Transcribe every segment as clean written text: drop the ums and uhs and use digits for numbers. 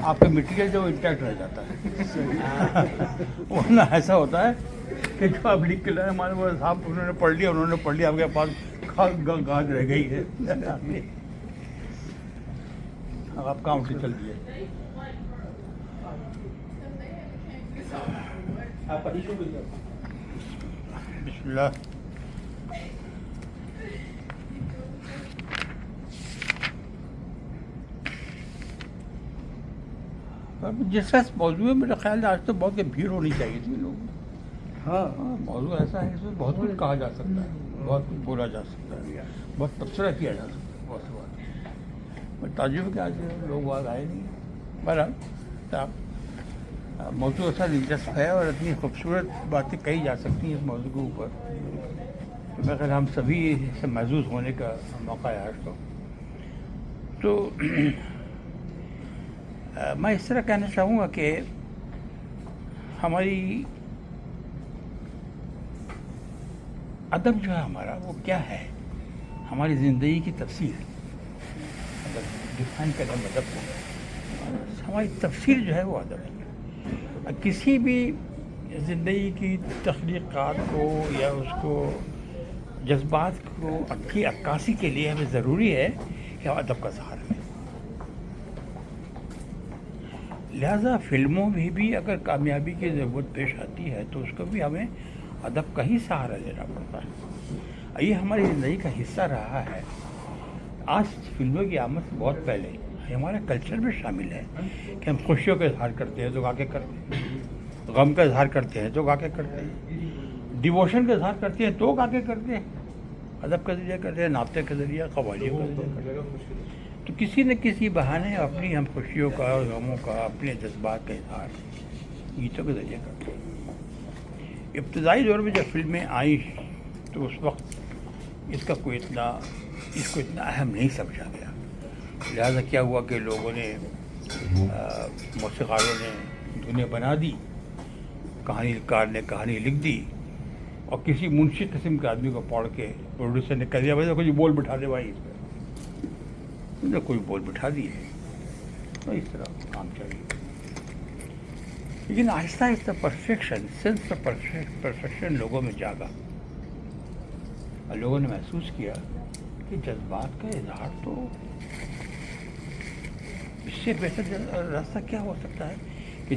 آپ کا مٹیریل جو انٹیکٹ رہ جاتا ہے ورنہ ایسا ہوتا ہے کہ جو آپ لکھ کے لائے ہمارے پاس صاحب انہوں نے پڑھ لیا آپ کے پاس گاج رہ گئی ہے. اب آپ کام سے چل دیے. بسم اللہ. جس کا موضوع ہے میرا خیال ہے آج تو بہت بھیڑ ہونی چاہیے تھی لوگوں. ہاں موضوع ایسا ہے اس میں بہت کچھ کہا جا سکتا ہے, بہت کچھ بولا جا سکتا ہے, بہت تبصرہ کیا جا سکتا ہے, بہت سی بات. میں تعجب کہ آج لوگ وہاں آئے نہیں. بہرحال موضوع ایسا دلچسپ ہے اور اتنی خوبصورت باتیں کہی جا سکتی ہیں اس موضوع کے اوپر کہ میرا خیال ہم سبھی سے محظوظ ہونے کا موقع ہے آج تو میں اس طرح کہنا چاہوں گا کہ ہماری ادب جو ہے ہمارا وہ کیا ہے, ہماری زندگی کی تفسیر. ادب ڈیفائن کریں ادب کو, ہماری تفسیر جو ہے وہ ادب ہے. کسی بھی زندگی کی تخلیقات کو یا اس کو جذبات کی عکاسی کے لیے ہمیں ضروری ہے کہ ہم ادب کا سہارا لیں. لہذا فلموں میں بھی اگر کامیابی کی ضرورت پیش آتی ہے تو اس کو بھی ہمیں ادب کا ہی سہارا لینا پڑتا ہے. یہ ہماری زندگی کا حصہ رہا ہے. آج فلموں کی آمد سے بہت پہلے ہمارے کلچر میں شامل ہے کہ ہم خوشیوں کا اظہار کرتے ہیں تو گا کے کرتے ہیں, غم کا اظہار کرتے ہیں تو گا کے کرتے ہیں, ڈیووشن کا اظہار کرتے ہیں تو گا کے کرتے ہیں, ادب کا ذریعہ کرتے ہیں, ناطے کا ذریعہ, قوالیوں کا ذریعہ کرتے ہیں. تو کسی نہ کسی بہانے اپنی ہم خوشیوں کا اور غموں کا, اپنے جذبات کا اظہار گیتوں کے ذریعے کرتے ہیں. ابتدائی دور میں جب فلمیں آئیں تو اس وقت اس کو اتنا اہم نہیں سمجھا گیا. لہٰذا کیا ہوا کہ لوگوں نے, موسیقاروں نے دھنیں بنا دی, کہانی کار نے کہانی لکھ دی, اور کسی منشی قسم کے آدمی کو پڑھ کے پروڈیوسر نے کہہ دیا بھائی کوئی بول بٹھا دے بھائی, اس پہ کوئی بول بٹھا دیے. تو اس طرح کام چاہیے. لیکن آہستہ آہستہ پرفیکشن, سینس آف پرفیکشن لوگوں میں جاگا اور لوگوں نے محسوس کیا کہ جذبات کا اظہار تو اس سے بہتر راستہ کیا ہو سکتا ہے کہ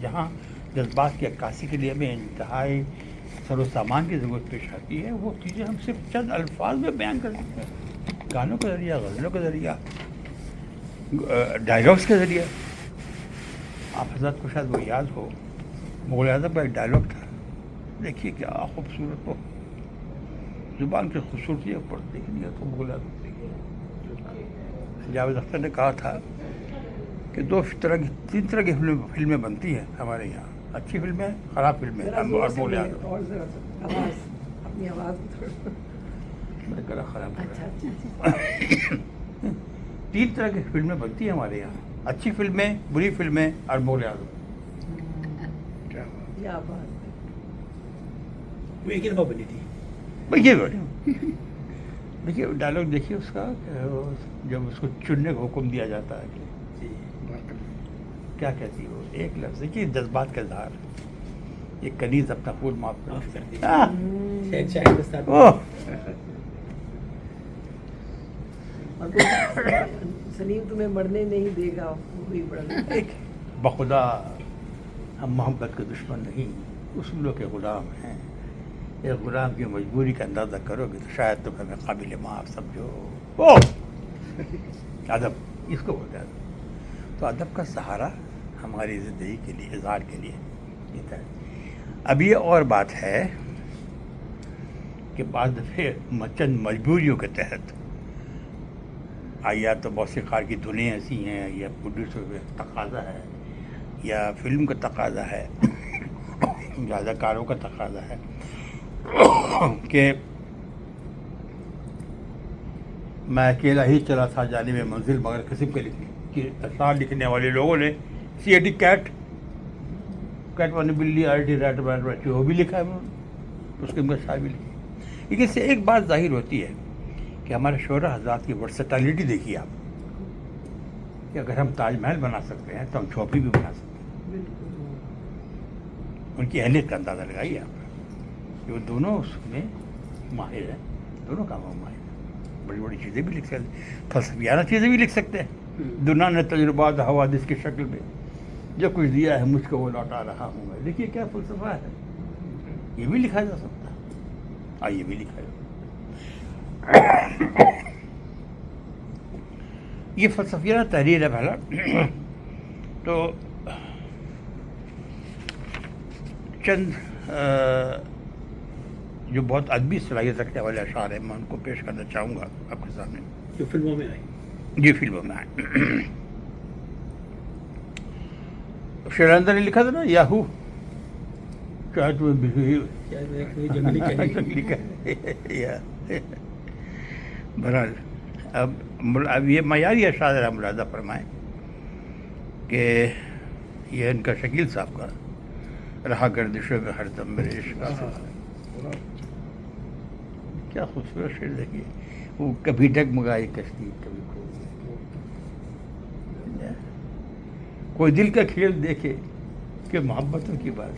جہاں جذبات کی عکاسی کے لیے ہمیں انتہائی سر و سامان کی ضرورت پیش آتی ہے, وہ چیزیں ہم صرف چند الفاظ میں بیان کر سکتے ہیں, گانوں کے ذریعہ, غزلوں کے ذریعہ, ڈائلاگس کے ذریعہ. آپ حضرت کو شاید وہ یاد ہو, مغل اعظم کا ایک ڈائلاگ تھا, دیکھیے کیا خوبصورت ہو, زبان کی خوبصورتی پر دیکھ لیا تو مغل اعظم. جاوید اختر نے کہا تھا کہ تین طرح کی فلمیں بنتی ہیں ہمارے یہاں, اچھی فلمیں, خراب فلمیں اور بولے میرا گلا خراب. تین طرح کی فلمیں بنتی ہیں ہمارے یہاں, اچھی فلمیں, بری فلمیں اور بولے اعظم. وہ ایک ہی دفعہ بنی تھی. دیکھیے ڈائلاگ دیکھیے اس کا, جب اس کو چننے کا حکم دیا جاتا ہے کہ کیا کہتی ہو, ایک لفظ دیکھیے جذبات کا اظہار. یہ کنیز اپنا خود معاف کرتی سلیم تمہیں مرنے نہیں دے گا, بخدا ہم محبت کے دشمن نہیں, اصولوں کے غلام ہیں. ایک غلام کی مجبوری کا اندازہ کرو گے تو شاید تم ہمیں قابل معاف سمجھو. ادب اس کو بولتے ہیں. تو ادب کا سہارا ہماری زندگی کے لیے, اظہار کے لیے یہ ہے. اب یہ اور بات ہے کہ بعض دفعہ چند مجبوریوں کے تحت یا تو موسیقار کی دھنیں ایسی ہیں, یا پروڈیوسر کا تقاضا ہے, یا فلم کا تقاضا ہے, یا اداکاروں کا تقاضا ہے کہ میں اکیلا ہی چلا تھا جانب منزل, مگر قسم کے اشعار لکھنے والے لوگوں نے CAT کیٹ والی بلی, RT ریٹ بیٹ وہ بھی لکھا ہے انہوں نے, اس کے شاعر بھی لکھی. لیکن اس سے ایک بات ظاہر ہوتی ہے کہ ہمارے شعراء حضرات کی ورسٹیلٹی دیکھیے آپ, کہ اگر ہم تاج محل بنا سکتے ہیں تو ہم جھوپڑی بھی بنا سکتے ہیں. بالکل. ان کی اہلیت کا اندازہ لگائیے آپ کہ وہ دونوں اس میں ماہر ہیں, دونوں کاموں میں ماہر ہیں. بڑی بڑی چیزیں بھی لکھ سکتے ہیں, فلسفیانہ چیزیں بھی لکھ سکتے ہیں. دنیا نے تجربات حوادث کی شکل میں جو کچھ دیا ہے مجھ کو وہ لوٹا رہا ہوں میں. دیکھیے کیا فلسفہ ہے, یہ بھی لکھا جا سکتا ہے. یہ بھی لکھا جا سکتا ہے. یہ فلسفیانہ تحریر ہے پہلا. تو چند جو بہت ادبی صلاحیت رکھنے والے اشعار ہیں میں ان کو پیش کرنا چاہوں گا آپ کے سامنے, جو فلموں میں آئی. یہ فلموں میں آئے. شیراندر نے لکھا تھا نا, یاہو کیا تمہیں جنگلی جنگلی بہرحال اب یہ معیاری اشعار آپ ملاحظہ فرمائیں کہ یہ ان کا شکیل صاحب کا رہا گردشوں میں ہر دم میرے عشق کا سلسلہ. کیا خوبصورت شعر دیکھیے. وہ کبھی ڈگمگائی کشتی کبھی کوئی دل کا کھیل دیکھے کہ محبتوں کی بات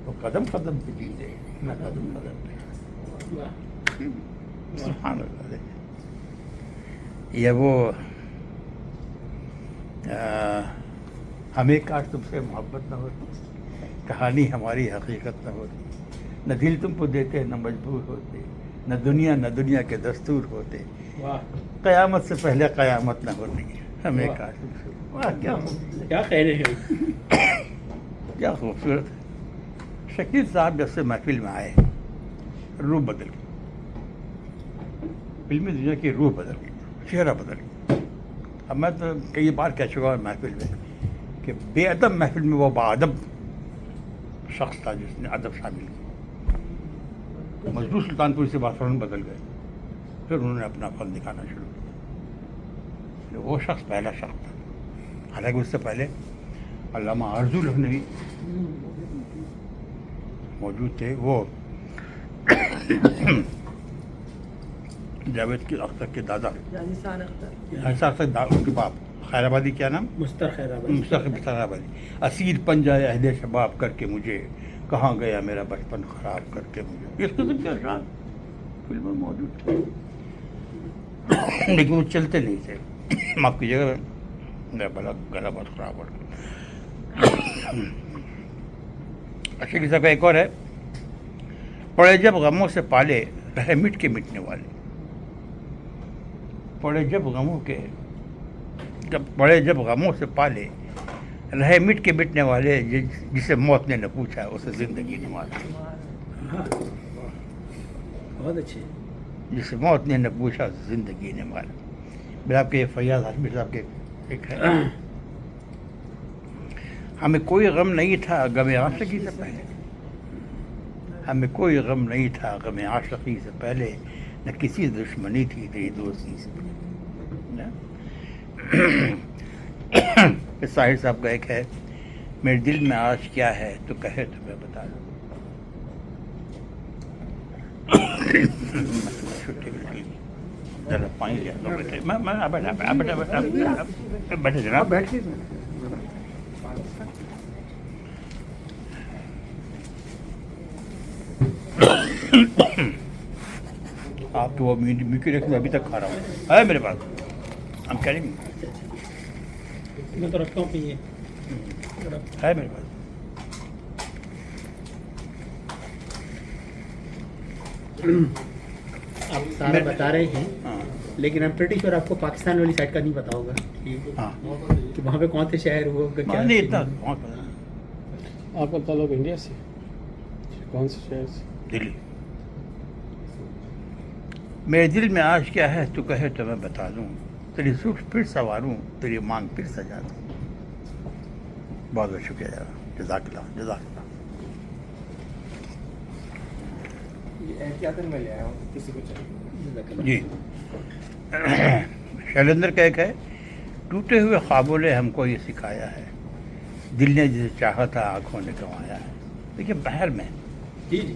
وہ قدم قدم پہ جیتے میں قدم قدم پہ. سبحان اللہ. دیکھیں یہ وہ ہمیں کاش تم سے محبت نہ ہوتی, کہانی ہماری حقیقت نہ ہوتی, نہ دل تم کو دیتے نہ مجبور ہوتے, نہ دنیا کے دستور ہوتے, قیامت سے پہلے قیامت نہ ہوتی, ہمیں کاش تم سے. کیا خیر ہے, کیا خوبصورت. شکیل صاحب جب سے محفل میں آئے روح بدل گئی, فلمی دنیا کی روح بدل گئی, چہرہ بدل گیا. اب میں تو کئی بار کہہ چکا ہوں محفل میں کہ بے ادب محفل میں وہ باادب شخص تھا جس نے ادب شامل کیا. مزدور سلطان پوری سے بات بدل گئے, پھر انہوں نے اپنا فن دکھانا شروع کیا. وہ شخص پہلا شخص تھا, حالانکہ اس سے پہلے علامہ آرزو لکھنوی موجود تھے. وہ جاوید اختر کے دادا راجستھان اختر, ان کے باپ خیر آبادی, کیا نام؟ مستر خیر آبادی. مستر آبادی. اسیر پنجہ اہل شباب کر کے مجھے کہاں گیا میرا بچپن خراب کر کے مجھے. اس قسم کے اشعار فلموں میں موجود تھے, لیکن وہ چلتے نہیں تھے. معاف کیجیے گا میرا گلا بہت خراب ہو رہا. اچھا کسی کا ایک اور ہے, پڑے جب غموں سے پالے رہے مٹ کے مٹنے والے. پڑے جب غموں سے پالے رہے مٹ کے مٹنے والے, جسے موت نے نہ پوچھا اسے زندگی نے مارا. بہت اچھے. جسے موت نے نہ پوچھا اسے زندگی نے مارا. میرا آپ کے فیاض ہاشمی صاحب کے ایک ہے, ہمیں کوئی غم نہیں تھا غم عاشقی سے پہلے, ہمیں کوئی غم نہیں تھا غم عاشقی سے پہلے, نہ کسی دشمنی تھی تیری دوستی سے پہلے. ساحر صاحب کا ایک ہے, میرے دل میں آج کیا ہے تو کہے تو میں بتا دوں. چھٹی ملتی ذرا پانی لیا تو بیٹھے بیٹھے جناب بیٹھے. آپ تو وہ میکی ریکس میں ابھی تک کھا رہا ہوں, ہے میرے پاس. ہم کہہ رہے ہیں میں تو رکھتا ہوں پیے, ہے میرے پاس. آپ سارا بتا رہے ہیں, ہاں لیکن I'm pretty sure آپ کو پاکستان والی سائڈ کا نہیں پتا ہوگا ہاں کہ وہاں پہ کون سے شہر ہوا کیا. نہیں اتنا بہت پتا نہیں. آپ کا تعلق انڈیا سے, کون سے شہر سے؟ دلی. میرے دل میں آج کیا ہے تو کہے تو میں بتا دوں, تیری زلف پھر سواروں تیری مانگ پھر سجا دوں. بہت بہت شکریہ جزاک اللہ جزاک اللہ. احتیاطاً میں لے آیا ہوں, کسی کو چاہیے. جی شیلندر کا ایک ہے, ٹوٹے ہوئے خوابوں نے ہم کو یہ سکھایا ہے, دل نے جسے چاہا تھا آنکھوں نے کمایا ہے. دیکھیے بہر میں جی جی جی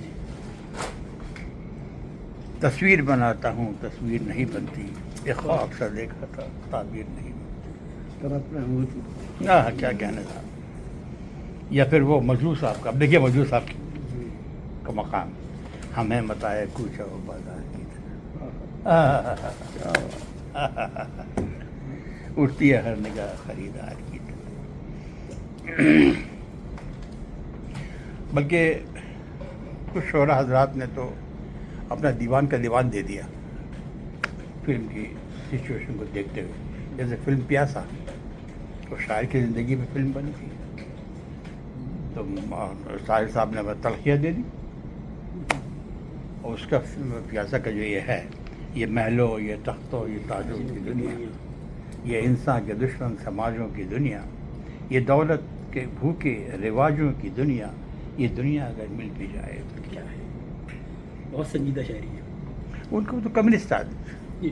تصویر بناتا ہوں تصویر نہیں بنتی, ایک خواب سا دیکھا تھا تعبیر نہیں بنتی. ہاں کیا کہنا تھا. یا پھر وہ مجلو صاحب کا. اب دیکھیے مجلو صاحب کا مقام. ہمیں متائے کوچہ و بازار کی طرح اٹھتی ہے ہر نگاہ خریدار کی طرح. بلکہ کچھ شعراء حضرات نے تو اپنا دیوان کا دیوان دے دیا فلم کی سچویشن کو دیکھتے ہوئے. جیسے فلم پیاسا تو شاعر کی زندگی میں فلم بنی تھی تو شاعر صاحب نے تلخیہ دے دی. اور اس کا پیاسا کا جو یہ ہے یہ محلوں یہ تختوں یہ تاجوں کی دنیا یہ انسان کے دشمن سماجوں کی دنیا یہ دولت کے بھوکے رواجوں کی دنیا یہ دنیا اگر مل بھی جائے تو کیا ہے. بہت سنجیدہ شاعری ہے. ان کو تو کمیونسٹ آدمی جی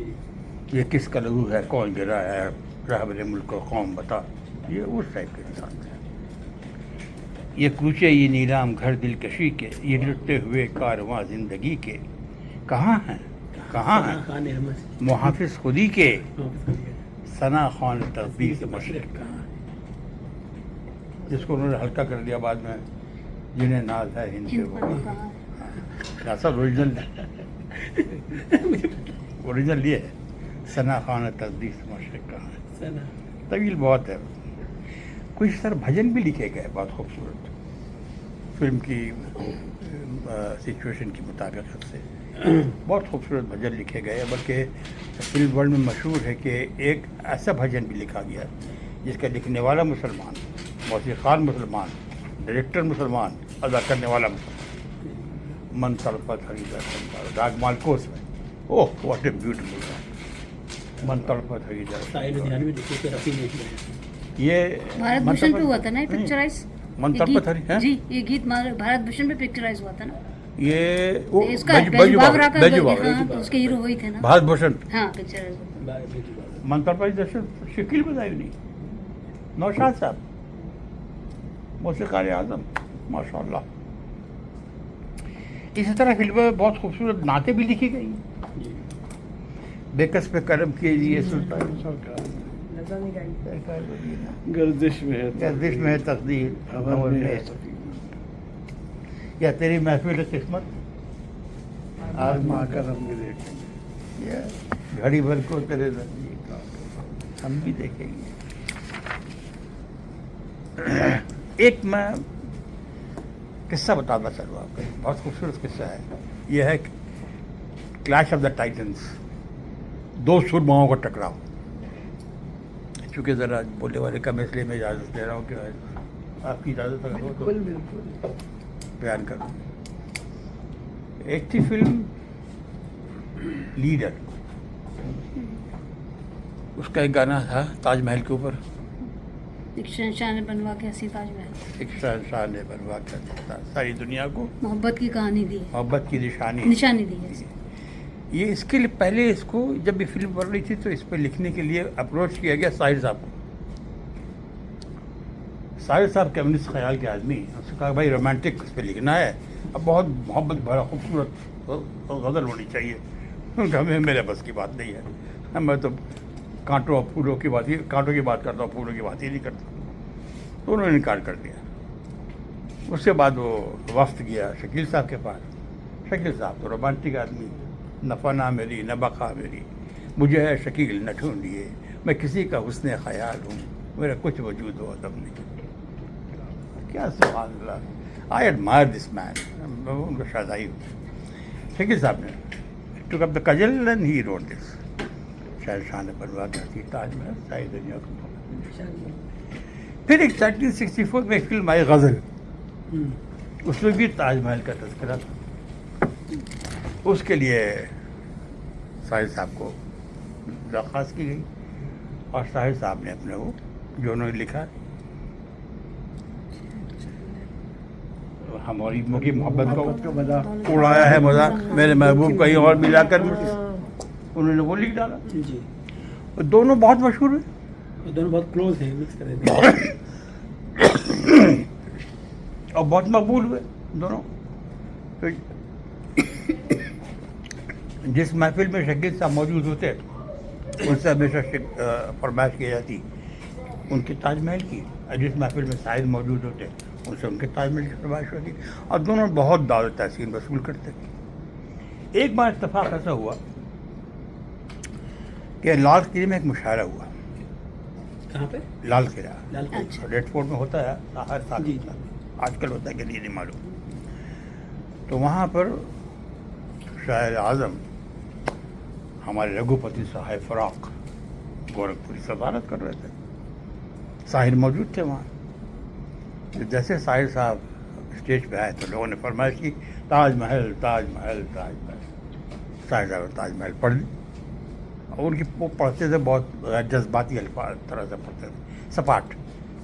یہ کس کا لہو ہے کون گرا ہے رہبر ملک و قوم بتا یہ اس ٹائپ کے انسان ہے. یہ کوچے یہ نیلام گھر دلکشی کے یہ لٹتے ہوئے کارواں زندگی کے کہاں ہیں خان احمد محافظ خودی کے ثنا خان تقدیر سے مشرق کہاں ہے. جس کو انہوں نے ہلکا کر دیا بعد میں جنہیں ناز ہے ہند پہ وہ ایسا اوریجنل یہ ہے ثنا خان تقدیر سے مشرق کہاں ہے. طویل بہت ہے. کچھ سر بھجن بھی لکھے گئے بہت خوبصورت فلم کی سچویشن کے مطابق سے بہت خوبصورت بھجن لکھے گئے. بلکہ فلم ورلڈ میں مشہور ہے کہ ایک ایسا بھجن بھی لکھا گیا جس کا لکھنے والا مسلمان موسیقار مسلمان ڈائریکٹر مسلمان ادا کرنے والا مسلمان. من تڑپت ہریدر راگ مالکوس میں اوہ واٹ اے بیوٹیفل سانگ. من تڑپت ہریدر یہ بھارت بھوشن پہ ہوا تھا نا پکچرائز. من تڑپت ہری جی یہ گیت بھارت بھوشن پہ پکچرائز ہوا تھا نا. یہ اس کا بیجو باورا کا ہاں تو اس کے ہیرو وہی تھے نا. بھارت بھوشن ہاں پکچرائز. من تڑپت درشن شکل بتائی نہیں نوشاد صاحب موسیقار اعظم ماشاء اللہ. اسی طرح فلموں میں بہت خوبصورت نعتیں بھی لکھی گئی. بےکس پہ کرم کیجیے سلطان نظر نہیں گائی. گردش میں ہے تقدیر یا تیری محفل قسمت آزما کر ہم بھی دیکھیں گے. یا گھڑی بھر کو تیرے نزدیک ہم بھی دیکھیں گے. ایک میں قصہ بتانا چاہوں آپ کو. بہت خوبصورت قصہ ہے. یہ ہے کلیش آف دا ٹائٹنس. دو سرماؤں کا ٹکراؤ. چونکہ ذرا بولنے والے کا میں اس لیے میں اجازت دے رہا ہوں کہ آپ کی اجازت اگر ہو تو بالکل بیان کروں. ایک تھی فلم لیڈر. اس کا ایک گانا تھا تاج محل کے اوپر. ایک شہنشاہ نے بنوا کے ہنسی تاج محل. ایک شہنشاہ نے بنوا کر ساری دنیا کو محبت کی کہانی دی. محبت کی نشانی دی ہے. یہ اس کے لیے پہلے اس کو جب بھی فلم بن رہی تھی تو اس پہ لکھنے کے لیے اپروچ کیا گیا ساحر صاحب کو. ساحر صاحب کمیونسٹ خیال کے آدمی. اس نے کہا بھائی رومانٹک اس پہ لکھنا ہے اب بہت محبت بھرا خوبصورت غزل ہونی چاہیے. ہمیں میرے بس کی بات نہیں ہے. میں تو کانٹوں اور پھولوں کی بات کانٹوں کی بات کرتا ہوں پھولوں کی بات ہی نہیں کرتا. تو انہوں نے انکار کر دیا. اس کے بعد وہ وفد گیا شکیل صاحب کے پاس. شکیل صاحب تو رومانٹک آدمی. نہ فنا میری نہ بقا میری مجھے ہے شکیل نہ ڈھونڈیے میں کسی کا حسن خیال ہوں میرا کچھ وجود و عدم نہیں. کیا سبحان اللہ. آئی ایڈمائر دس مین. ان کا شادائی ہوں. شکیل صاحب نے ٹوک اپ دا کجل اینڈ ہی روٹ دس. شہنشاہ نے بنوا کرتی تاج محل ساری دنیا کو. پھر ایک 1964 میں ایک فلم آئی غزل. اس میں بھی تاج محل کا تذکرہ تھا. اس کے لیے ساحر صاحب کو درخواست کی گئی اور ساحر صاحب نے اپنے وہ جو انہوں نے لکھا ہماری کی محبت کو اڑایا ہے مذاق میرے محبوب کہیں اور ملا کر انہوں نے وہ لکھ ڈالا. جی دونوں بہت مشہور ہیں. دونوں بہت کلوز ہیں مکس کر رہے اور بہت مقبول ہوئے دونوں. جس محفل میں شکیل صاحب موجود ہوتے ان سے ہمیشہ فرمائش کی جاتی ان کے تاج محل کی، جس محفل میں شاہد موجود ہوتے ان سے ان کے تاج محل کی فرمائش ہوتی، اور دونوں بہت دعوت تحسین وصول کرتے تھے۔ ایک بار اتفاق ایسا ہوا کہ لال قلعے میں ایک مشاعرہ ہوا، کہاں پہ؟ لال قلعہ لال قلعہ۔ ریڈ فورٹ میں ہوتا ہے ہر سال، جی جی۔ آج کل ہوتا ہے کہ نہیں معلوم۔ تو وہاں پر شاعر اعظم ہمارے رگھوپتی صاحب فراق گورکھپوری صدارت کر رہے تھے، ساحر موجود تھے وہاں۔ جیسے ساحر صاحب اسٹیج پہ آئے تو لوگوں نے فرمائش کی تاج محل تاج محل تاج محل، ساحر صاحب تاج محل پڑھ لی، اور ان کی وہ پڑھتے تھے بہت جذباتی الفاظ طرح سے پڑھتے تھے، سپاٹ،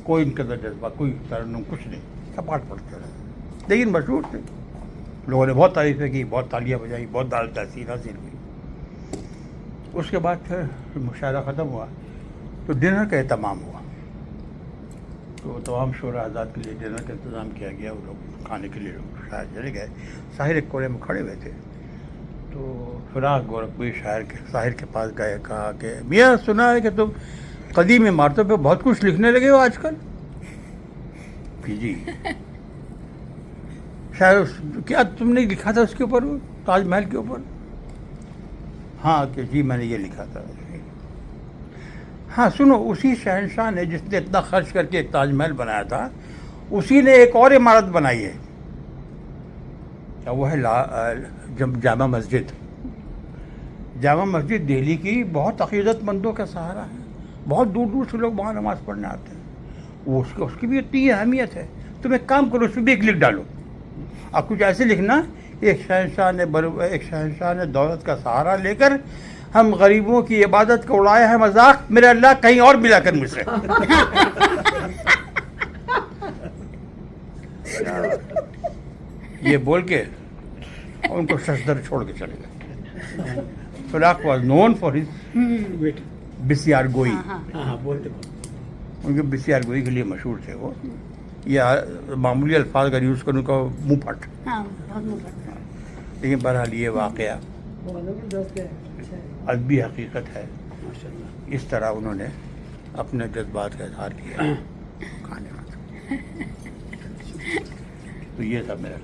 کوئی ان کے اندر جذبہ، کوئی ترنم، کچھ نہیں، سپاٹ پڑھتے رہے، لیکن مشہور تھے، لوگوں نے بہت تعریفیں کی، بہت تالیاں بجائی، بہت دعوت تحسین حاصل ہوئی۔ اس کے بعد پھر مشاعرہ ختم ہوا تو ڈنر کا اہتمام ہوا، تو تمام شعراء حضرات کے لیے ڈنر کا انتظام کیا گیا، وہ لوگ کھانے کے لیے لوگ شاعر چلے گئے، ساحر ایک کونے میں کھڑے ہوئے تھے، تو فراق گورکھپوری شاعر کے ساحر کے پاس گئے، کہا کہ میاں سنا ہے کہ تم قدیم عمارتوں پہ بہت کچھ لکھنے لگے ہو آج کل؟ جی شاعر کیا تم نے لکھا تھا اس کے اوپر، تاج محل کے اوپر؟ ہاں کہ جی میں نے یہ لکھا تھا۔ ہاں سنو، اسی شہنشاہ نے جس نے اتنا خرچ کر کے ایک تاج محل بنایا تھا، اسی نے ایک اور عمارت بنائی ہے، کیا وہ ہے جامع مسجد۔ جامع مسجد دہلی کی بہت عقیدت مندوں کا سہارا ہے، بہت دور دور سے لوگ وہاں نماز پڑھنے آتے ہیں، وہ اس کی بھی اتنی اہمیت ہے۔ تم ایک کام کرو، اس میں بھی ایک لکھ ڈالو، اب کچھ ایسے لکھنا، ایک شہنشاہ نے دولت کا سہارا لے کر ہم غریبوں کی عبادت کو اڑایا ہے مذاق، میرے اللہ کہیں اور ملا کر مجھ سے۔ یہ بول کے ان کو ششدر چھوڑ کے چلے گئے۔ Firaq was known for his wit. بسیار گوئی، ہاں ہاں بولتے ان کے بسیار گوئی کے لیے مشہور تھے وہ، یا معمولی الفاظ اگر یوز کروں کا منہ پھٹ، ہاں بہت مفت۔ لیکن بہرحال یہ واقعہ ادبی حقیقت ہے، ماشاء اللہ۔ اس طرح انہوں نے اپنے جذبات کا اظہار کیا کھانے میں۔ تو یہ تھا میرا۔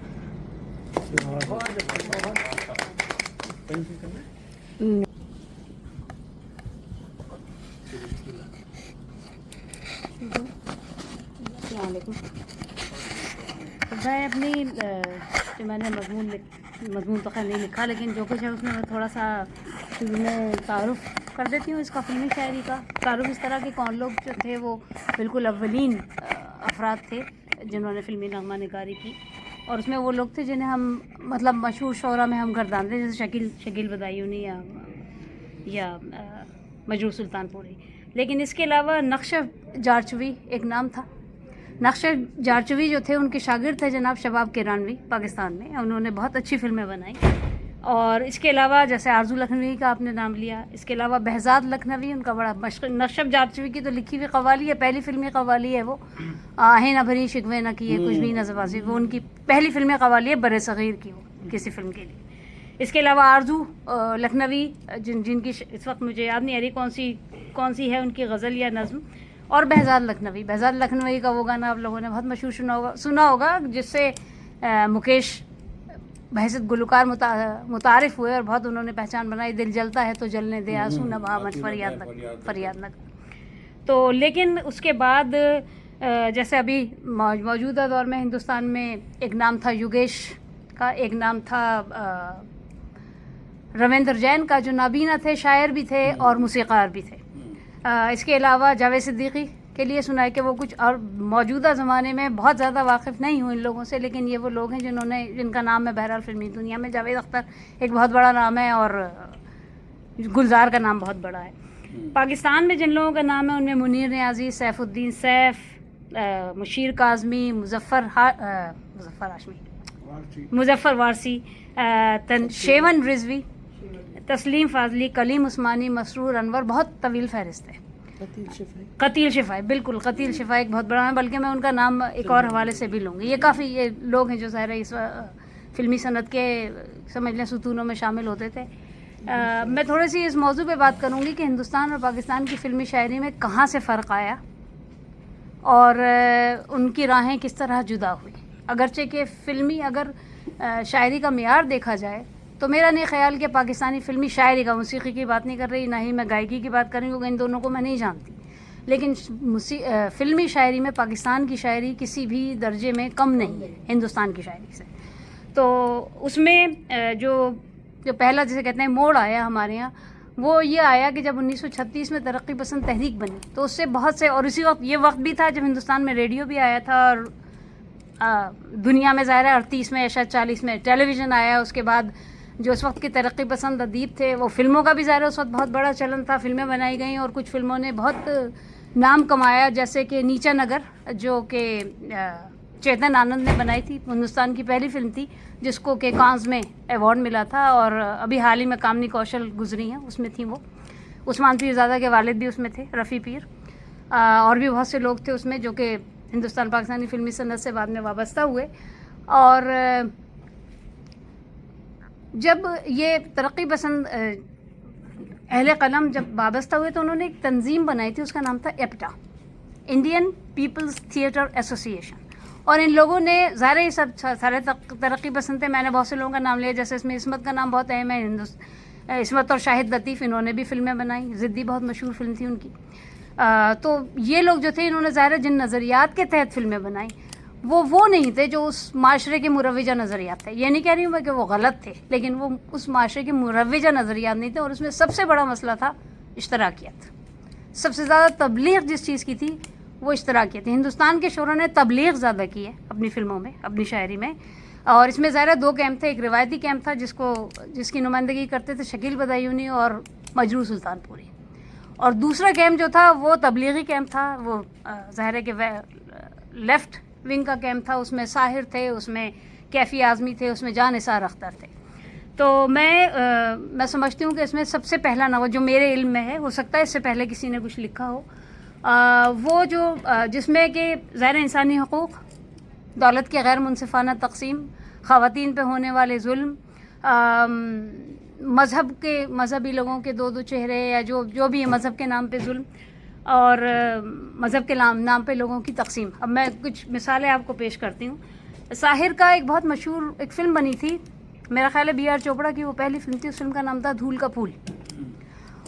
السلام علیکم۔ میں اپنی جو میں نے مضمون تو خیر نہیں لکھا، لیکن جو کچھ ہے اس میں تھوڑا سا میں تعارف کر دیتی ہوں اس کا، فلمی شاعری کا تعارف اس طرح کہ کون لوگ جو تھے وہ بالکل اولین افراد تھے جنہوں نے فلمی نغمہ نگاری کی، اور اس میں وہ لوگ تھے جنہیں ہم مطلب مشہور شعراء میں ہم گردانتے ہیں، جیسے شکیل بدایونی یا مجروح سلطان پوری۔ لیکن اس کے علاوہ نقش جارچوی ایک نام تھا۔ نقش جارچوی جو تھے ان کے شاگرد تھے جناب شباب کرانوی پاکستان میں، انہوں نے بہت اچھی فلمیں بنائی۔ اور اس کے علاوہ جیسے آرزو لکھنوی کا آپ نے نام لیا، اس کے علاوہ بہزاد لکھنوی ان کا بڑا نقشب جارچوی کی تو لکھی ہوئی قوالی ہے، پہلی فلمی قوالی ہے وہ، آہیں نہ بھری شکوے نہ کیے کچھ بھی نہ زبازی، وہ ان کی پہلی فلمی قوالی ہے برِ صغیر کی، وہ کسی فلم کے لیے۔ اس کے علاوہ آرزو لکھنوی جن کی اس وقت مجھے یاد نہیں آ رہی کون سی ہے ان کی غزل یا نظم، اور بہزاد لکھنوی کا وہ گانا آپ لوگوں نے بہت مشہور سنا ہوگا جس سے مکیش بحیثیت گلوکار متعارف ہوئے اور بہت انہوں نے پہچان بنائی، دل جلتا ہے تو جلنے دے، آنسو نہ بہا مجھ فریاد نہ۔ تو لیکن اس کے بعد جیسے ابھی موجودہ دور میں ہندوستان میں ایک نام تھا یوگیش کا، ایک نام تھا رویندر جین کا، جو نابینا تھے، شاعر بھی تھے اور موسیقار بھی تھے۔ اس کے علاوہ جاوید صدیقی کے لیے سنا ہے کہ وہ کچھ، اور موجودہ زمانے میں بہت زیادہ واقف نہیں ہوں ان لوگوں سے، لیکن یہ وہ لوگ ہیں جن کا نام ہے بہرحال فلمی دنیا میں۔ جاوید اختر ایک بہت بڑا نام ہے، اور گلزار کا نام بہت بڑا ہے۔ پاکستان میں جن لوگوں کا نام ہے ان میں منیر نیازی، سیف الدین سیف، مشیر کاظمی، مظفر وارسی، شیون رضوی، تسلیم فاضلی، کلیم عثمانی، مسرور انور، بہت طویل فہرست ہے۔ قتیل شفائی، بالکل قتیل شفائی ایک بہت بڑا ہے، بلکہ میں ان کا نام ایک اور حوالے سے بھی لوں گی۔ یہ کافی یہ لوگ ہیں جو ظاہر ہے اس فلمی صنعت کے سمجھ لیں ستونوں میں شامل ہوتے تھے۔ میں تھوڑی سی اس موضوع پہ بات کروں گی کہ ہندوستان اور پاکستان کی فلمی شاعری میں کہاں سے فرق آیا اور ان کی راہیں کس طرح جدا ہوئی. اگرچہ کہ فلمی اگر شاعری کا معیار دیکھا جائے تو میرا نہیں خیال کہ پاکستانی فلمی شاعری کا، موسیقی کی بات نہیں کر رہی، نہ ہی میں گائیکی کی بات کر رہی ہوں، ان دونوں کو میں نہیں جانتی، لیکن فلمی شاعری میں پاکستان کی شاعری کسی بھی درجے میں کم نہیں ہے ہندوستان کی شاعری سے. تو اس میں جو پہلا جسے کہتے ہیں موڑ آیا ہمارے یہاں، وہ یہ آیا کہ جب 1936 میں ترقی پسند تحریک بنی تو اس سے بہت سے، اور اسی وقت یہ وقت بھی تھا جب ہندوستان میں ریڈیو بھی آیا تھا، اور دنیا میں ظاہر ہے 38 میں یا شاید 40 میں ٹیلی ویژن آیا. اس کے بعد جو اس وقت کے ترقی پسند ادیب تھے وہ فلموں کا بھی ظاہر ہے اس وقت بہت بڑا چلن تھا، فلمیں بنائی گئیں اور کچھ فلموں نے بہت نام کمایا، جیسے کہ نیچا نگر جو کہ چیتن آنند نے بنائی تھی، ہندوستان کی پہلی فلم تھی جس کو کہ کانز میں ایوارڈ ملا تھا، اور ابھی حال ہی میں کامنی کوشل گزری ہیں اس میں تھیں. وہ عثمان پیرزادہ کے والد بھی اس میں تھے، رفیع پیر، اور بھی بہت سے لوگ تھے اس میں جو کہ ہندوستان پاکستانی فلمی صنعت سے بعد میں وابستہ ہوئے. اور جب یہ ترقی پسند اہل قلم جب وابستہ ہوئے تو انہوں نے ایک تنظیم بنائی تھی، اس کا نام تھا ایپٹا، انڈین پیپلز تھیٹر ایسوسیشن. اور ان لوگوں نے ظاہر یہ سب سارے ترقی پسند تھے، میں نے بہت سے لوگوں کا نام لیا، جیسے اس میں عصمت کا نام بہت اہم ہے، عصمت اور شاہد لطیف، انہوں نے بھی فلمیں بنائی، ضدی بہت مشہور فلم تھی ان کی. تو یہ لوگ جو تھے انہوں نے ظاہر جن نظریات کے تحت فلمیں بنائیں وہ نہیں تھے جو اس معاشرے کے مروجہ نظریات تھے. یہ نہیں کہہ رہی ہوں میں کہ وہ غلط تھے، لیکن وہ اس معاشرے کے مروجہ نظریات نہیں تھے، اور اس میں سب سے بڑا مسئلہ تھا اشتراکیت. سب سے زیادہ تبلیغ جس چیز کی تھی وہ اشتراکیت تھی. ہندوستان کے شعراء نے تبلیغ زیادہ کی ہے اپنی فلموں میں، اپنی شاعری میں، اور اس میں ظاہر دو کیمپ تھے. ایک روایتی کیمپ تھا جس کی نمائندگی کرتے تھے شکیل بدایونی اور مجروح سلطان پوری، اور دوسرا کیمپ جو تھا وہ تبلیغی کیمپ تھا، وہ ظاہر ہے کہ لیفٹ ونگ کا کیمپ تھا. اس میں ساحر تھے، اس میں کیفی اعظمی تھے، اس میں جان نثار اختر تھے. تو میں سمجھتی ہوں کہ اس میں سب سے پہلا ناول جو میرے علم میں ہے، ہو سکتا ہے اس سے پہلے کسی نے کچھ لکھا ہو، وہ جو جس میں کہ ظاہر انسانی حقوق، دولت کے غیر منصفانہ تقسیم، خواتین پہ ہونے والے ظلم، مذہبی لوگوں کے دو چہرے، یا جو بھی ہے مذہب کے نام پہ ظلم، اور مذہب کے نام پہ لوگوں کی تقسیم. اب میں کچھ مثالیں آپ کو پیش کرتی ہوں. ساحر کا ایک بہت مشہور ایک فلم بنی تھی، میرا خیال ہے بی آر چوپڑا کی وہ پہلی فلم تھی، اس فلم کا نام تھا دھول کا پھول.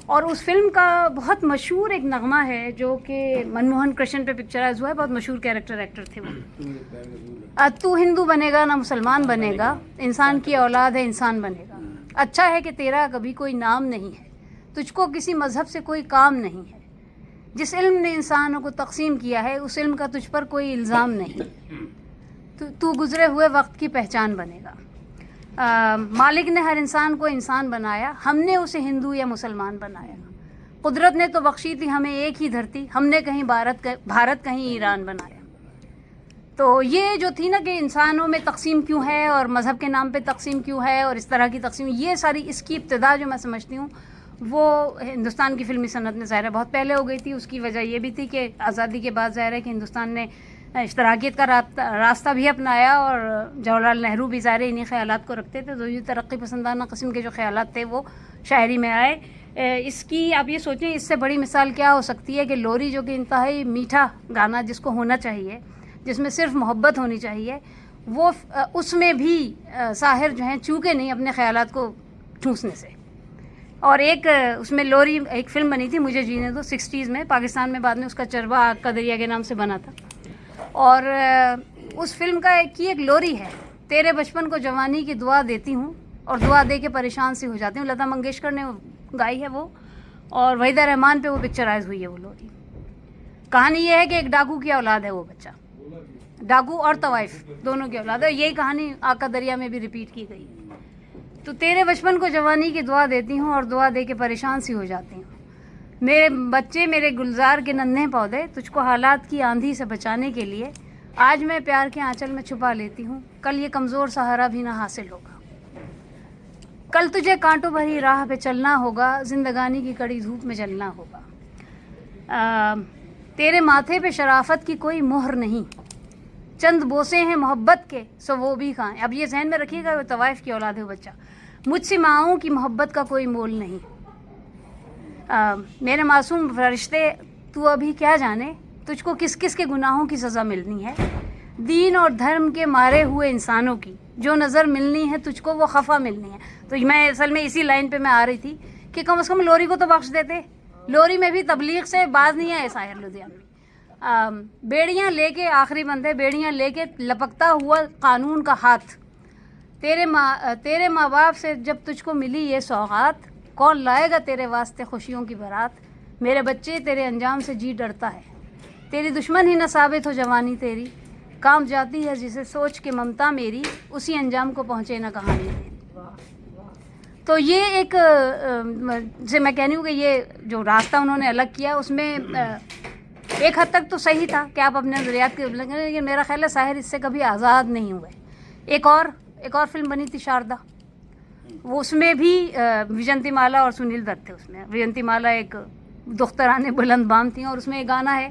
اور اس فلم کا بہت مشہور ایک نغمہ ہے جو کہ منموہن کرشن پہ پکچرائز ہوا ہے، بہت مشہور ایکٹر تھے وہ. تو ہندو بنے گا نہ مسلمان بنے گا، انسان کی اولاد ہے انسان بنے گا. اچھا ہے کہ تیرا کبھی کوئی نام نہیں ہے، تجھ کو کسی مذہب سے کوئی کام نہیں ہے. جس علم نے انسانوں کو تقسیم کیا ہے اس علم کا تجھ پر کوئی الزام نہیں. تو گزرے ہوئے وقت کی پہچان بنے گا. مالک نے ہر انسان کو انسان بنایا، ہم نے اسے ہندو یا مسلمان بنایا. قدرت نے تو بخشی تھی ہمیں ایک ہی دھرتی، ہم نے کہیں بھارت کہیں ایران بنایا. تو یہ جو تھی نا کہ انسانوں میں تقسیم کیوں ہے اور مذہب کے نام پہ تقسیم کیوں ہے اور اس طرح کی تقسیم، یہ ساری اس کی ابتدا جو میں سمجھتی ہوں وہ ہندوستان کی فلمی صنعت میں ظاہر ہے بہت پہلے ہو گئی تھی. اس کی وجہ یہ بھی تھی کہ آزادی کے بعد ظاہر ہے کہ ہندوستان نے اشتراکیت کا راستہ بھی اپنایا، اور جواہر لال نہرو بھی ظاہر انہی خیالات کو رکھتے تھے. تو یہ ترقی پسندانہ قسم کے جو خیالات تھے وہ شاعری میں آئے. اس کی آپ یہ سوچیں اس سے بڑی مثال کیا ہو سکتی ہے کہ لوری جو کہ انتہائی میٹھا گانا جس کو ہونا چاہیے، جس میں صرف محبت ہونی چاہیے، وہ اس میں بھی ساحر جو ہیں چوکے نہیں اپنے خیالات کو ٹھونسنے سے. اور ایک اس میں لوری ایک فلم بنی تھی مجھے جینے دو 60s میں، پاکستان میں بعد میں اس کا چربا آگ کا دریا کے نام سے بنا تھا. اور اس فلم کا ایک لوری ہے، تیرے بچپن کو جوانی کی دعا دیتی ہوں اور دعا دے کے پریشان سی ہو جاتی ہوں. لتا منگیشکر نے گائی ہے وہ، اور وحیدہ رحمان پہ وہ پکچرائز ہوئی ہے وہ لوری. کہانی یہ ہے کہ ایک ڈاکو کی اولاد ہے وہ بچہ، ڈاکو اور طوائف دونوں کی اولاد ہے. یہی کہانی آگ کا دریا میں بھی ریپیٹ کی گئی. تو تیرے بچپن کو جوانی کی دعا دیتی ہوں اور دعا دے کے پریشان سی ہو جاتی ہوں. میرے بچے میرے گلزار کے ننھے پودے، تجھ کو حالات کی آندھی سے بچانے کے لیے آج میں پیار کے آنچل میں چھپا لیتی ہوں، کل یہ کمزور سہارا بھی نہ حاصل ہوگا. کل تجھے کانٹوں بھری راہ پہ چلنا ہوگا، زندگانی کی کڑی دھوپ میں جلنا ہوگا. تیرے ماتھے پہ شرافت کی کوئی مہر نہیں، چند بوسے ہیں محبت کے سو وہ بھی کھائیں. اب یہ ذہن میں رکھیے گا وہ طوائف کی اولاد ہے وہ بچہ. مجھ سے ماؤں کی محبت کا کوئی مول نہیں. میرے معصوم فرشتے تو ابھی کیا جانے، تجھ کو کس کس کے گناہوں کی سزا ملنی ہے، دین اور دھرم کے مارے ہوئے انسانوں کی جو نظر ملنی ہے تجھ کو وہ خفا ملنی ہے. تو میں اصل میں اسی لائن پہ میں آ رہی تھی کہ کم از کم لوری کو تو بخش دیتے. لوری میں بھی تبلیغ سے باز نہیں آئے ساحر لدھیانوی. بیڑیاں لے کے آخری بندے بیڑیاں لے کے لپکتا ہوا قانون کا ہاتھ، تیرے ماں باپ سے جب تجھ کو ملی یہ سوغات، کون لائے گا تیرے واسطے خوشیوں کی بارات. میرے بچے تیرے انجام سے جی ڈرتا ہے، تیری دشمن ہی نہ ثابت ہو جوانی تیری. کام جاتی ہے جسے سوچ کے ممتا میری، اسی انجام کو پہنچے نہ کہانی تیری. تو یہ ایک سے میں کہنی ہوں کہ یہ جو راستہ انہوں نے الگ کیا اس میں ایک حد تک تو صحیح تھا کہ آپ اپنے نظریات کے، لیکن میرا خیال ہے ساحر اس سے کبھی آزاد نہیں ہوئے. ایک اور فلم بنی تھی شاردا، وہ اس میں بھی وجنتی مالا اور سنیل دت تھے. اس میں وجنتی مالا ایک دختران بلند بام تھیں، اور اس میں ایک گانا ہے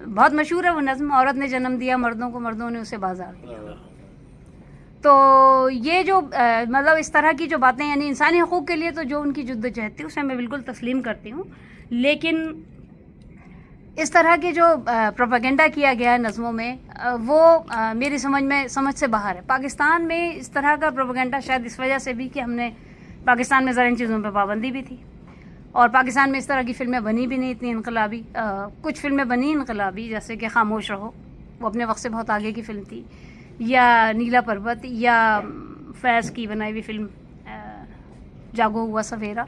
بہت مشہور ہے وہ نظم، عورت نے جنم دیا مردوں کو، مردوں نے اسے بازار دیا. تو یہ جو مطلب اس طرح کی جو باتیں یعنی انسانی حقوق کے لیے تو جو ان کی جدوجہد تھی اسے میں بالکل تسلیم کرتی ہوں، لیکن اس طرح کے جو پروپیگنڈا کیا گیا ہے نظموں میں وہ میری سمجھ سے باہر ہے. پاکستان میں اس طرح کا پروپیگنڈا شاید اس وجہ سے بھی کہ ہم نے پاکستان میں ذرا ان چیزوں پہ پابندی بھی تھی، اور پاکستان میں اس طرح کی فلمیں بنی بھی نہیں اتنی انقلابی. کچھ فلمیں بنی انقلابی جیسے کہ خاموش رہو، وہ اپنے وقت سے بہت آگے کی فلم تھی، یا نیلا پربت، یا فیض کی بنائی ہوئی فلم جاگو ہوا سویرا.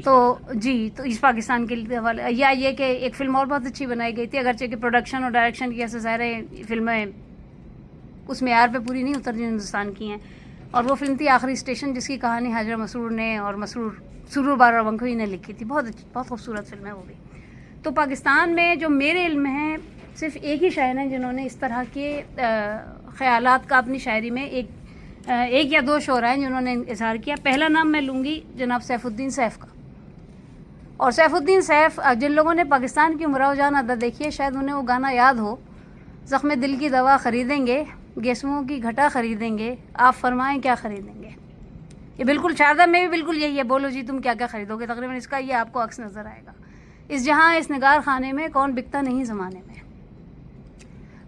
تو جی تو ایسٹ پاکستان کے حوالے، یا یہ کہ ایک فلم اور بہت اچھی بنائی گئی تھی اگرچہ کہ پروڈکشن اور ڈائریکشن کی ایسے ظاہر فلمیں اس معیار پہ پوری نہیں اتر جو ہندوستان کی ہیں، اور وہ فلم تھی آخری اسٹیشن جس کی کہانی حاجرہ مسرور نے اور سرور بارہ ونکھوی نے لکھی تھی. بہت خوبصورت فلم ہے وہ بھی. تو پاکستان میں جو میرے علم میں ہے صرف ایک ہی شاعر ہیں جنہوں نے اس طرح کے خیالات کا اپنی شاعری میں ایک یا دو شعراء ہیں جنہوں نے اظہار کیا. پہلا نام میں لوں گی جناب سیف الدین سیف کا. اور سیف الدین سیف جن لوگوں نے پاکستان کی امراؤ جان ادا دیکھی ہے شاید انہیں وہ گانا یاد ہو، زخم دل کی دوا خریدیں گے، گیسوؤں کی گھٹا خریدیں گے، آپ فرمائیں کیا خریدیں گے. یہ بالکل شاردا میں بھی بالکل یہی ہے، بولو جی تم کیا کیا خریدو گے، تقریباً اس کا یہ آپ کو عکس نظر آئے گا. اس جہاں اس نگار خانے میں کون بکتا نہیں زمانے میں،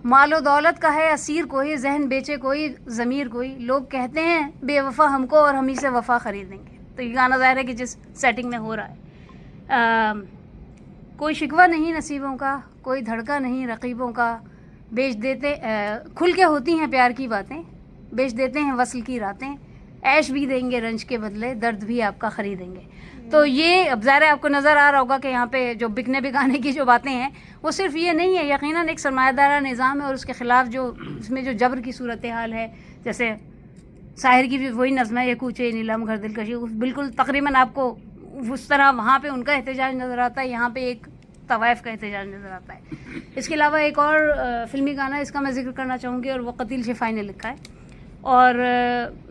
مال و دولت کا ہے اسیر کوئی، ذہن بیچے کوئی، ضمیر کوئی، لوگ کہتے ہیں بے وفا ہم کو اور ہم ہی سے وفا خریدیں گے. تو یہ گانا ظاہر ہے کہ جس سیٹنگ میں ہو رہا ہے. کوئی شکوہ نہیں نصیبوں کا، کوئی دھڑکا نہیں رقیبوں کا، بیچ دیتے کھل کے ہوتی ہیں پیار کی باتیں، بیچ دیتے ہیں وصل کی راتیں، عیش بھی دیں گے رنج کے بدلے، درد بھی آپ کا خریدیں گے. تو یہ اب ظاہر ہے آپ کو نظر آ رہا ہوگا کہ یہاں پہ جو بکنے بکانے کی جو باتیں ہیں وہ صرف یہ نہیں ہے، یقیناً ایک سرمایہ دارہ نظام ہے اور اس کے خلاف جو اس میں جو جبر کی صورتحال ہے. جیسے ساحر کی بھی وہی نظم ہے، یہ کوچے نیلم گھر دلکشی، بالکل تقریباً آپ کو اس طرح وہاں پہ ان کا احتجاج نظر آتا ہے، یہاں پہ ایک طوائف کا احتجاج نظر آتا ہے. اس کے علاوہ ایک اور فلمی گانا اس کا میں ذکر کرنا چاہوں گی اور وہ قتیل شفائی نے لکھا ہے. اور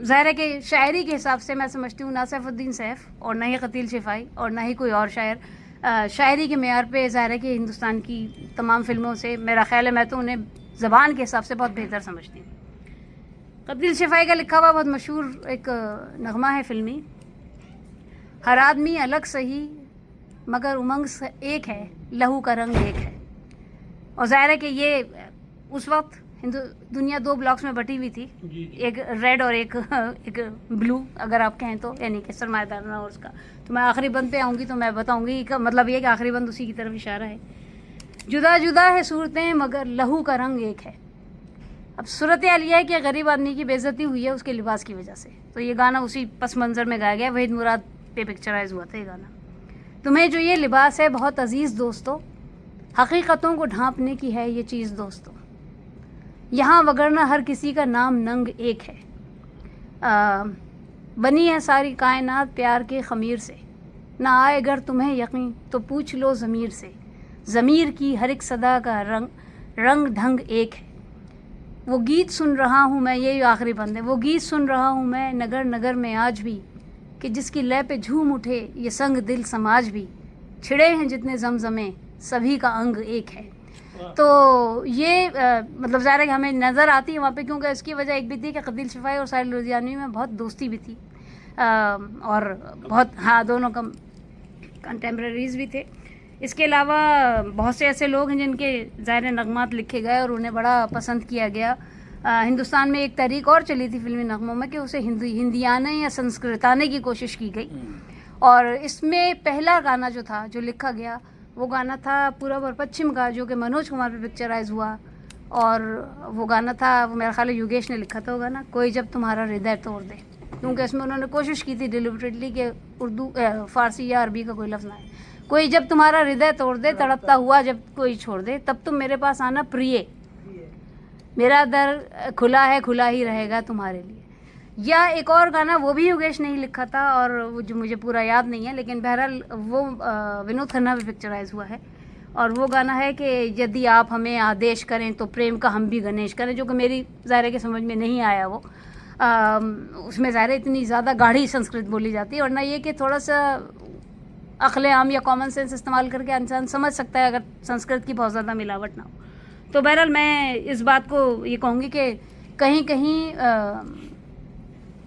ظاہر ہے کہ شاعری کے حساب سے میں سمجھتی ہوں نہ سیف الدین سیف اور نہ ہی قتیل شفائی اور نہ ہی کوئی اور شاعر شاعری کے معیار پہ ظاہر ہے کہ ہندوستان کی تمام فلموں سے میرا خیال ہے میں تو انہیں زبان کے حساب سے بہت بہتر سمجھتی ہوں. قتیل شفائی کا لکھا ہوا بہت مشہور ایک نغمہ ہے فلمی، ہر آدمی الگ سہی مگر امنگ ایک ہے، لہو کا رنگ ایک ہے. اور ظاہر ہے کہ یہ اس وقت دنیا دو بلاکس میں بٹی ہوئی تھی، ایک ریڈ اور ایک بلو اگر آپ کہیں تو، یعنی کہ سرمایہ دارانہ اور اس کا. تو میں آخری بند پہ آؤں گی تو میں بتاؤں گی کہ مطلب یہ کہ آخری بند اسی کی طرف اشارہ ہے. جدا جدا ہے صورتیں مگر لہو کا رنگ ایک ہے. اب صورتحال یہ ہے کہ غریب آدمی کی بے عزتی ہوئی ہے اس کے لباس کی وجہ سے. تو یہ گانا اسی پس منظر میں گایا گیا، وحید مراد پہ پکچرائز ہوا تھا یہ گانا. تمہیں جو یہ لباس ہے بہت عزیز دوستو، حقیقتوں کو ڈھانپنے کی ہے یہ چیز دوستو، یہاں وگرنہ ہر کسی کا نام ننگ ایک ہے. بنی ہے ساری کائنات پیار کے خمیر سے، نہ آئے گر تمہیں یقین تو پوچھ لو ضمیر سے، ضمیر کی ہر ایک صدا کا رنگ ڈھنگ ایک ہے. وہ گیت سن رہا ہوں میں، یہ آخری بند ہے، وہ گیت سن رہا ہوں میں نگر نگر میں آج بھی، کہ جس کی لے پہ جھوم اٹھے یہ سنگ دل سماج بھی، چھڑے ہیں جتنے زمزمیں سبھی کا انگ ایک ہے. تو یہ مطلب ظاہر ہے کہ ہمیں نظر آتی ہے وہاں پہ، کیونکہ اس کی وجہ ایک بھی تھی کہ قتیل شفائی اور ساحر لدھیانوی میں بہت دوستی بھی تھی اور بہت دونوں کنٹمپریریز بھی تھے. اس کے علاوہ بہت سے ایسے لوگ ہیں جن کے ظاہر نغمات لکھے گئے اور انہیں بڑا پسند کیا گیا. ہندوستان میں ایک تحریک اور چلی تھی فلمی نغموں میں کہ اسے ہندیانے یا سنسکرتانے کی کوشش کی گئی, اور اس میں پہلا گانا جو تھا جو لکھا گیا وہ گانا تھا پورب اور پچھم کا, جو کہ منوج کمار پہ پکچرائز ہوا, اور وہ گانا تھا, وہ میرا خیال ہے یوگیش نے لکھا تھا وہ گانا, کوئی جب تمہارا ہردے توڑ دے, کیونکہ اس میں انہوں نے کوشش کی تھی ڈیلیبریٹلی کہ اردو فارسی یا عربی کا کوئی لفظ نہ آئے. کوئی جب تمہارا ہردے توڑ دے, تڑپتا ہوا جب کوئی چھوڑ دے, تب تم میرے پاس آنا پریے, میرا در کھلا ہے کھلا ہی رہے گا تمہارے لیے. یا ایک اور گانا وہ بھی یوگیش نے ہی لکھا تھا, اور وہ جو مجھے پورا یاد نہیں ہے, لیکن بہرحال وہ ونود کھنہ پہ پکچرائز ہوا ہے, اور وہ گانا ہے کہ یدی آپ ہمیں آدیش کریں تو پریم کا ہم بھی گنیش کریں, جو کہ میری ظاہر کے سمجھ میں نہیں آیا. وہ اس میں ظاہر اتنی زیادہ گاڑھی سنسکرت بولی جاتی ہے, اور نہ یہ کہ تھوڑا سا عقل عام یا کامن سینس استعمال کر کے انسان سمجھ سکتا ہے اگر سنسکرت کی بہت زیادہ ملاوٹ نہ ہو. تو بہرحال میں اس بات کو یہ کہوں گی کہ کہیں کہیں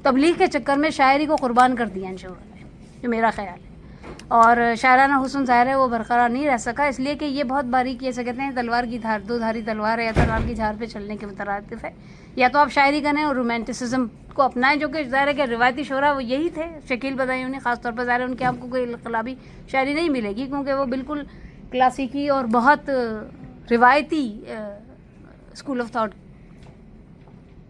تبلیغ کے چکر میں شاعری کو قربان کر دیا ان شعراء نے, جو میرا خیال ہے, اور شاعرانہ حسن ظاہر ہے وہ برقرار نہیں رہ سکا, اس لیے کہ یہ بہت باریک, ایسے کہتے ہیں تلوار کی دھار, دو دھاری تلوار ہے, یا تلوار کی دھار پہ چلنے کے مترادف ہے. یا تو آپ شاعری کریں اور رومانٹسزم کو اپنائیں, جو کہ ظاہر ہے کہ روایتی شعراء وہ یہی تھے. شکیل بدایوں نے خاص طور پر ظاہر ہے ان کے آپ کو کوئی انقلابی شاعری نہیں ملے گی, کیونکہ وہ بالکل کلاسیکی اور بہت روایتی اسکول آف تھاٹ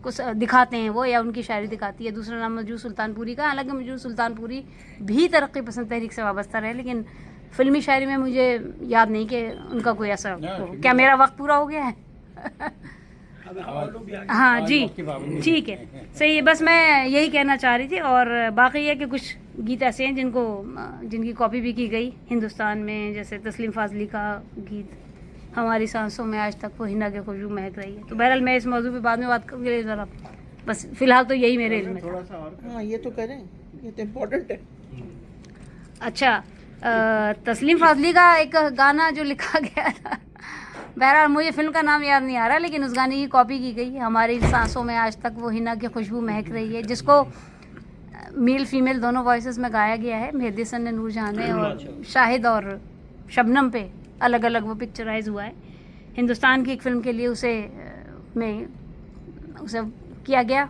کو دکھاتے ہیں وہ, یا ان کی شاعری دکھاتی ہے. دوسرا نام مجروح سلطان پوری کا, حالانکہ مجروح سلطان پوری بھی ترقی پسند تحریک سے وابستہ رہے, لیکن فلمی شاعری میں مجھے یاد نہیں کہ ان کا کوئی ایسا ہو. کیا میرا وقت پورا ہو گیا ہے؟ ہاں جی ٹھیک ہے, صحیح ہے. بس میں یہی کہنا چاہ رہی تھی, اور باقی ہے کہ کچھ گیت ایسے ہیں جن کی کاپی بھی کی گئی ہندوستان میں, جیسے تسلیم فاضلی کا گیت ہماری سانسوں میں آج تک وہ ہنا کی خوشبو مہک رہی ہے. تو بہرحال میں اس موضوع پہ بعد میں بات کروں گی, ذرا بس فی الحال تو یہی میرے علم میں تھا. ہاں یہ تو کریں, یہ تو امپورٹنٹ ہے. اچھا, تسلیم فاضلی کا ایک گانا جو لکھا گیا تھا, بہرحال مجھے فلم کا نام یاد نہیں آ رہا, لیکن اس گانے کی کاپی کی گئی, ہماری سانسوں میں آج تک وہ ہنا کی خوشبو مہک رہی ہے, جس کو میل فیمیل دونوں وائسز میں گایا گیا ہے. مہدی حسن نے, نور جہاں نے, اور شاہد اور شبنم پہ الگ الگ وہ پکچرائز ہوا ہے. ہندوستان کی ایک فلم کے لیے اسے کیا گیا,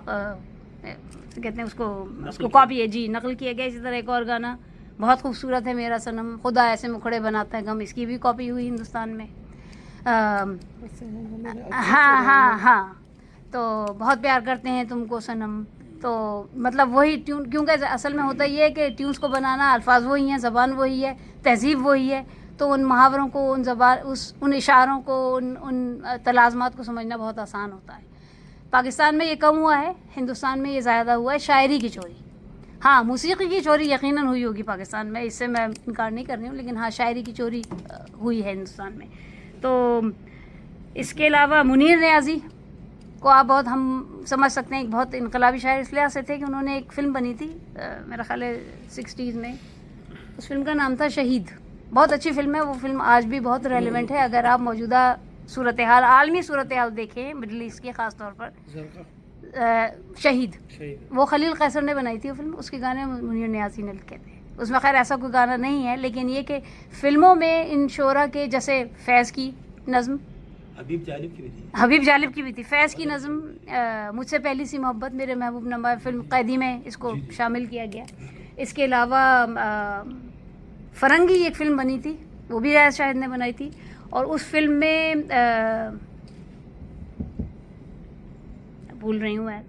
کہتے ہیں اس کو کاپی ہے جی, نقل کیا گیا. اسی طرح ایک اور گانا بہت خوبصورت ہے, میرا صنم, خدا ایسے مکھڑے بناتا ہے غم, اس کی بھی کاپی ہوئی ہندوستان میں. ہاں تو بہت پیار کرتے ہیں تم کو صنم, تو مطلب وہی ٹیون, کیونکہ اصل میں ہوتا یہ ہے کہ ٹیونس کو بنانا, الفاظ وہی ہیں, زبان وہی ہے, تہذیب وہی ہے, تو ان محاوروں کو, ان اشاروں کو, ان تلازمات کو سمجھنا بہت آسان ہوتا ہے. پاکستان میں یہ کم ہوا ہے, ہندوستان میں یہ زیادہ ہوا ہے. شاعری کی چوری, ہاں موسیقی کی چوری یقیناً ہوئی ہوگی پاکستان میں, اس سے میں انکار نہیں کر رہی ہوں, لیکن ہاں شاعری کی چوری ہوئی ہے ہندوستان میں. تو اس کے علاوہ منیر نیازی کو آپ بہت, ہم سمجھ سکتے ہیں ایک بہت انقلابی شاعر اس لحاظ سے تھے کہ انہوں نے ایک فلم بنی تھی میرا خیال ہے 60s میں, اس فلم کا نام تھا شہید. بہت اچھی فلم ہے وہ فلم, آج بھی بہت ریلیونٹ ہے. اگر آپ موجودہ صورتحال, عالمی صورتحال دیکھیں مڈل ایسٹ کی خاص طور پر, شہید وہ خلیل قیصر نے بنائی تھی وہ فلم, اس کے گانے منیر نیازی نے لکھے تھے. اس میں خیر ایسا کوئی گانا نہیں ہے, لیکن یہ کہ فلموں میں ان شعراء کے, جیسے فیض کی نظم, حبیب جالب کی بھی تھی, فیض کی نظم مجھ سے پہلی سی محبت, میرے محبوب نما, فلم قیدی میں اس کو شامل کیا گیا. اس کے علاوہ فرنگی ایک فلم بنی تھی, وہ بھی ریاض شاہد نے بنائی تھی, اور اس فلم میں بھول رہی ہوں میں,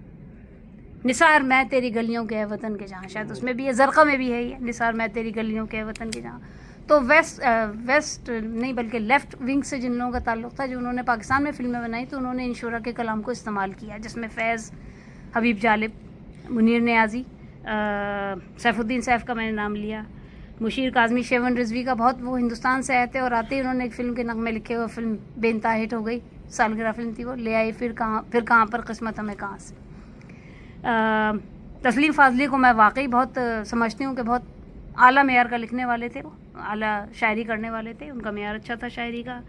نثار میں تیری گلیوں کے وطن کے جہاں, شاید اس میں بھی ہے, زرقہ میں بھی ہے یہ, نثار میں تیری گلیوں کے وطن کے جہاں. تو ویسٹ نہیں بلکہ لیفٹ ونگ سے جن لوگوں کا تعلق تھا, جو انہوں نے پاکستان میں فلمیں بنائی, تو انہوں نے ان شعراء کے کلام کو استعمال کیا, جس میں فیض, حبیب جالب, منیر نیازی, سیف الدین سیف کا میں نے نام لیا, مشیر کاظمی, شیون رضوی کا. بہت وہ ہندوستان سے آئے تھے, اور آتے ہی انہوں نے ایک فلم کے نغمے لکھے ہوئے, فلم بے انتہا ہٹ ہو گئی, سالگرہ فلم تھی وہ, لے آئی پھر کہاں پر قسمت ہمیں کہاں سے. تسلیم فاضلی کو میں واقعی بہت سمجھتی ہوں کہ بہت اعلیٰ معیار کا لکھنے والے تھے, وہ اعلیٰ شاعری کرنے والے تھے, ان کا معیار اچھا تھا شاعری کا.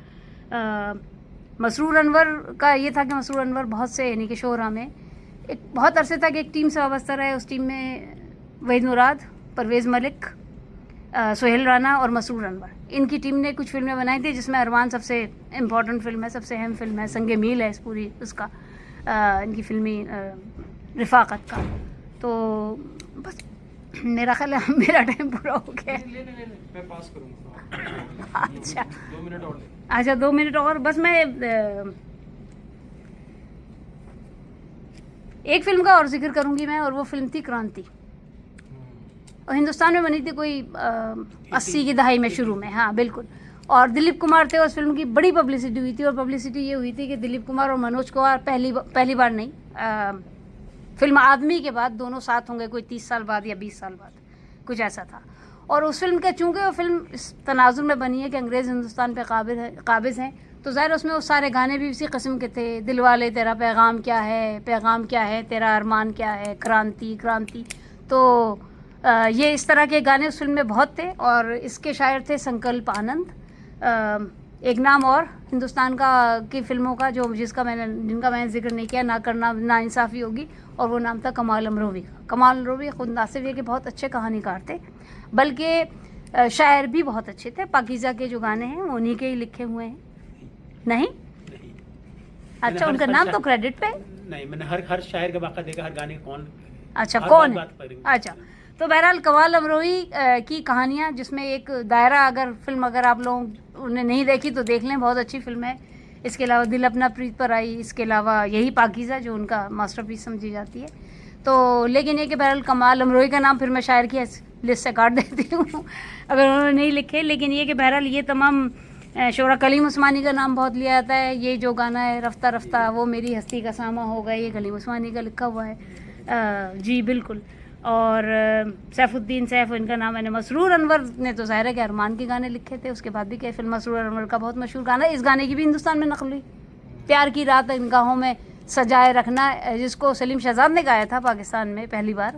مسرور انور کا یہ تھا کہ مسرور انور بہت سے, یعنی کہ شعراء میں ایک بہت عرصے تک ایک ٹیم سے وابستہ رہے. اس ٹیم میں وحید مراد, پرویز ملک, سہیل رانا اور مسرور انور, ان کی ٹیم نے کچھ فلمیں بنائی تھی جس میں ارمان سب سے امپورٹنٹ فلم ہے, سب سے اہم فلم ہے, سنگ میل ہے اس پوری اس کا ان کی فلمی رفاقت کا. تو بس میرا خیال ہے میرا ٹائم پورا ہو گیا ہے. میں پاس کروں گا. اچھا 2 منٹ اور لیں. اچھا 2 منٹ اور. بس میں ایک فلم کا اور ذکر کروں گی میں, اور وہ فلم تھی کرانتی, اور ہندوستان میں بنی تھی کوئی 80 کی دہائی میں شروع میں. ہاں بالکل. اور دلیپ کمار تھے, اس فلم کی بڑی پبلسٹی ہوئی تھی, اور پبلسٹی یہ ہوئی تھی کہ دلیپ کمار اور منوج کمار پہلی بار نہیں, فلم آدمی کے بعد دونوں ساتھ ہوں گے کوئی 30 سال بعد یا 20 سال بعد, کچھ ایسا تھا. اور اس فلم کے چونکہ وہ فلم اس تناظر میں بنی ہے کہ انگریز ہندوستان پہ قابض ہیں, تو ظاہر اس میں وہ سارے گانے بھی اسی قسم کے تھے. دل والے تیرا پیغام کیا ہے, پیغام کیا ہے, تیرا ارمان کیا ہے, کرانتی کرانتی. تو یہ اس طرح کے گانے اس فلم میں بہت تھے, اور اس کے شاعر تھے سنکلپ آنند. ایک نام اور ہندوستان کی فلموں کا جن کا میں نے ذکر نہیں کیا, نہ کرنا نا انصافی ہوگی, اور وہ نام تھا کمال امروی کا. کمال امروی خود ناصف یہ کہ بہت اچھے کہانی کار تھے, بلکہ شاعر بھی بہت اچھے تھے. پاکیزہ کے جو گانے ہیں وہ انہی کے ہی لکھے ہوئے ہیں. نہیں اچھا, ان کا نام تو کریڈٹ پہ نہیں, میں نے ہر شاعر کا واقعہ دیکھا, ہر گانے کون. اچھا کون ہے. اچھا تو بہرحال کمال امروی کی کہانیاں, جس میں ایک دائرہ, اگر آپ لوگوں نے نہیں دیکھی تو دیکھ لیں, بہت اچھی فلم ہے. اس کے علاوہ دل اپنا پریت پر آئی, اس کے علاوہ یہی پاکیزہ جو ان کا ماسٹر پیس سمجھی جاتی ہے. تو لیکن یہ کہ بہرحال کمال امروی کا نام پھر میں شاعر کی لسٹ سے کاٹ دیتی ہوں اگر انہوں نے نہیں لکھے. لیکن یہ کہ بہرحال یہ تمام شعرا, کلیم عثمانی کا نام بہت لیا جاتا ہے. یہ جو گانا ہے رفتہ رفتہ وہ میری ہستی کا سامہ ہوگا, یہ کلیم عثمانی کا لکھا ہوا ہے. جی بالکل. اور سیف الدین سیف ان کا نام ہے. مسرور انور نے تو ظاہر ہے کہ ارمان کے گانے لکھے تھے, اس کے بعد بھی کئی فلم. مسرور انور کا بہت مشہور گانا ہے, اس گانے کی بھی ہندوستان میں نقل ہوئی, پیار کی رات نگاہوں میں سجائے رکھنا, جس کو سلیم شہزاد نے گایا تھا پاکستان میں پہلی بار,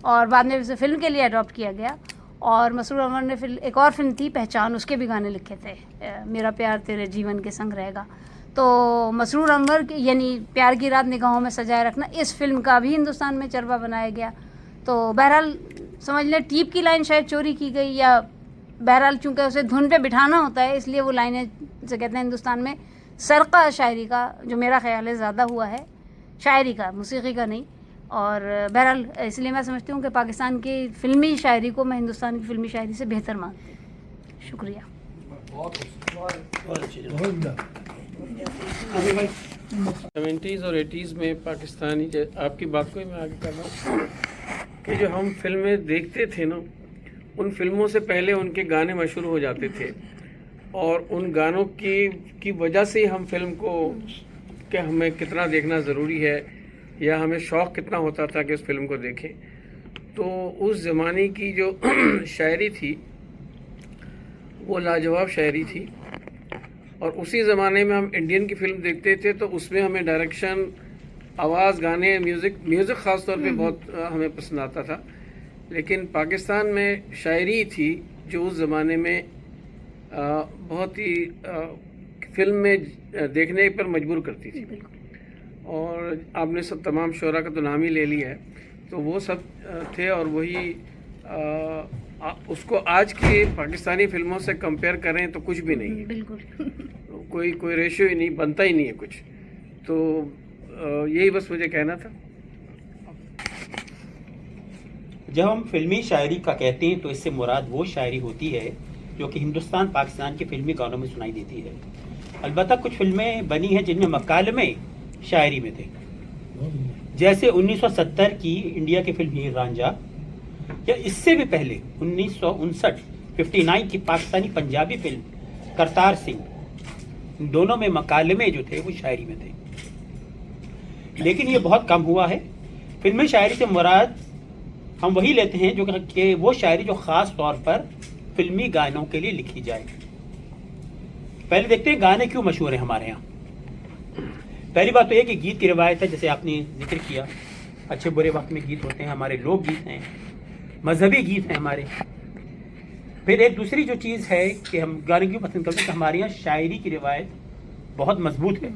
اور بعد میں اسے فلم کے لیے اڈاپٹ کیا گیا. اور مسرور انور نے ایک اور فلم تھی پہچان, اس کے بھی گانے لکھے تھے, میرا پیار تیرے جیون کے سنگ رہے گا. تو مسرور انور یعنی پیار کی رات نگاہوں میں سجائے رکھنا, اس فلم کا بھی ہندوستان میں چربا بنایا گیا. تو بہرحال سمجھ لیں ٹیپ کی لائن شاید چوری کی گئی, یا بہرحال چونکہ اسے دھن پہ بٹھانا ہوتا ہے, اس لیے وہ لائنیں سے کہتے ہیں ہندوستان میں سرقہ شاعری کا, جو میرا خیال ہے زیادہ ہوا ہے, شاعری کا, موسیقی کا نہیں. اور بہرحال اس لیے میں سمجھتی ہوں کہ پاکستان کی فلمی شاعری کو میں ہندوستان کی فلمی شاعری سے بہتر مانتی ہوں. شکریہ. بہت اچھی. ابھی بھائی 70s اور 80s میں پاکستانی, آپ کی بات کو ہی میں آگے کر رہا ہوں کہ جو ہم فلمیں دیکھتے تھے نا, ان فلموں سے پہلے ان کے گانے مشہور ہو جاتے تھے, اور ان گانوں کی وجہ سے ہم فلم کو کہ ہمیں کتنا دیکھنا ضروری ہے, یا ہمیں شوق کتنا ہوتا تھا کہ اس فلم کو دیکھیں. تو اس زمانے کی جو شاعری تھی وہ لاجواب شاعری تھی, اور اسی زمانے میں ہم انڈین کی فلم دیکھتے تھے تو اس میں ہمیں ڈائریکشن, آواز, گانے, میوزک خاص طور پہ بہت ہمیں پسند آتا تھا. لیکن پاکستان میں شاعری تھی جو اس زمانے میں بہت ہی فلم میں دیکھنے پر مجبور کرتی تھی. اور آپ نے سب تمام شعراء کا تو نام ہی لے لیا ہے, تو وہ سب تھے, اور وہی اس کو آج کی پاکستانی فلموں سے کمپیئر کریں تو کچھ بھی نہیں ہے, بالکل کوئی ریشیو ہی نہیں, بنتا ہی نہیں ہے کچھ. تو یہی بس مجھے کہنا تھا. جب ہم فلمی شاعری کا کہتے ہیں تو اس سے مراد وہ شاعری ہوتی ہے جو کہ ہندوستان پاکستان کے فلمی گانوں میں سنائی دیتی ہے. البتہ کچھ فلمیں بنی ہیں جن میں مکالمے شاعری میں تھے, جیسے 1970 کی انڈیا کی فلم ہیر رانجھا, یا اس سے بھی پہلے 1959 کی پاکستانی پنجابی فلم کرتار سنگھ. دونوں میں مکالمے جو تھے وہ شاعری میں تھے, لیکن یہ بہت کم ہوا ہے. فلمی شاعری سے مراد ہم وہی لیتے ہیں جو کہ وہ شاعری جو خاص طور پر فلمی گانوں کے لیے لکھی جائے. پہلے دیکھتے ہیں گانے کیوں مشہور ہیں ہمارے یہاں. پہلی بات تو یہ کہ گیت کی روایت ہے, جیسے آپ نے ذکر کیا, اچھے برے وقت میں گیت ہوتے ہیں, ہمارے لوک گیت ہیں, مذہبی گیت ہیں ہمارے. پھر ایک دوسری جو چیز ہے کہ ہم گانے کیوں پسند کرتے ہیں کہ ہمارے یہاں شاعری کی روایت بہت مضبوط ہے,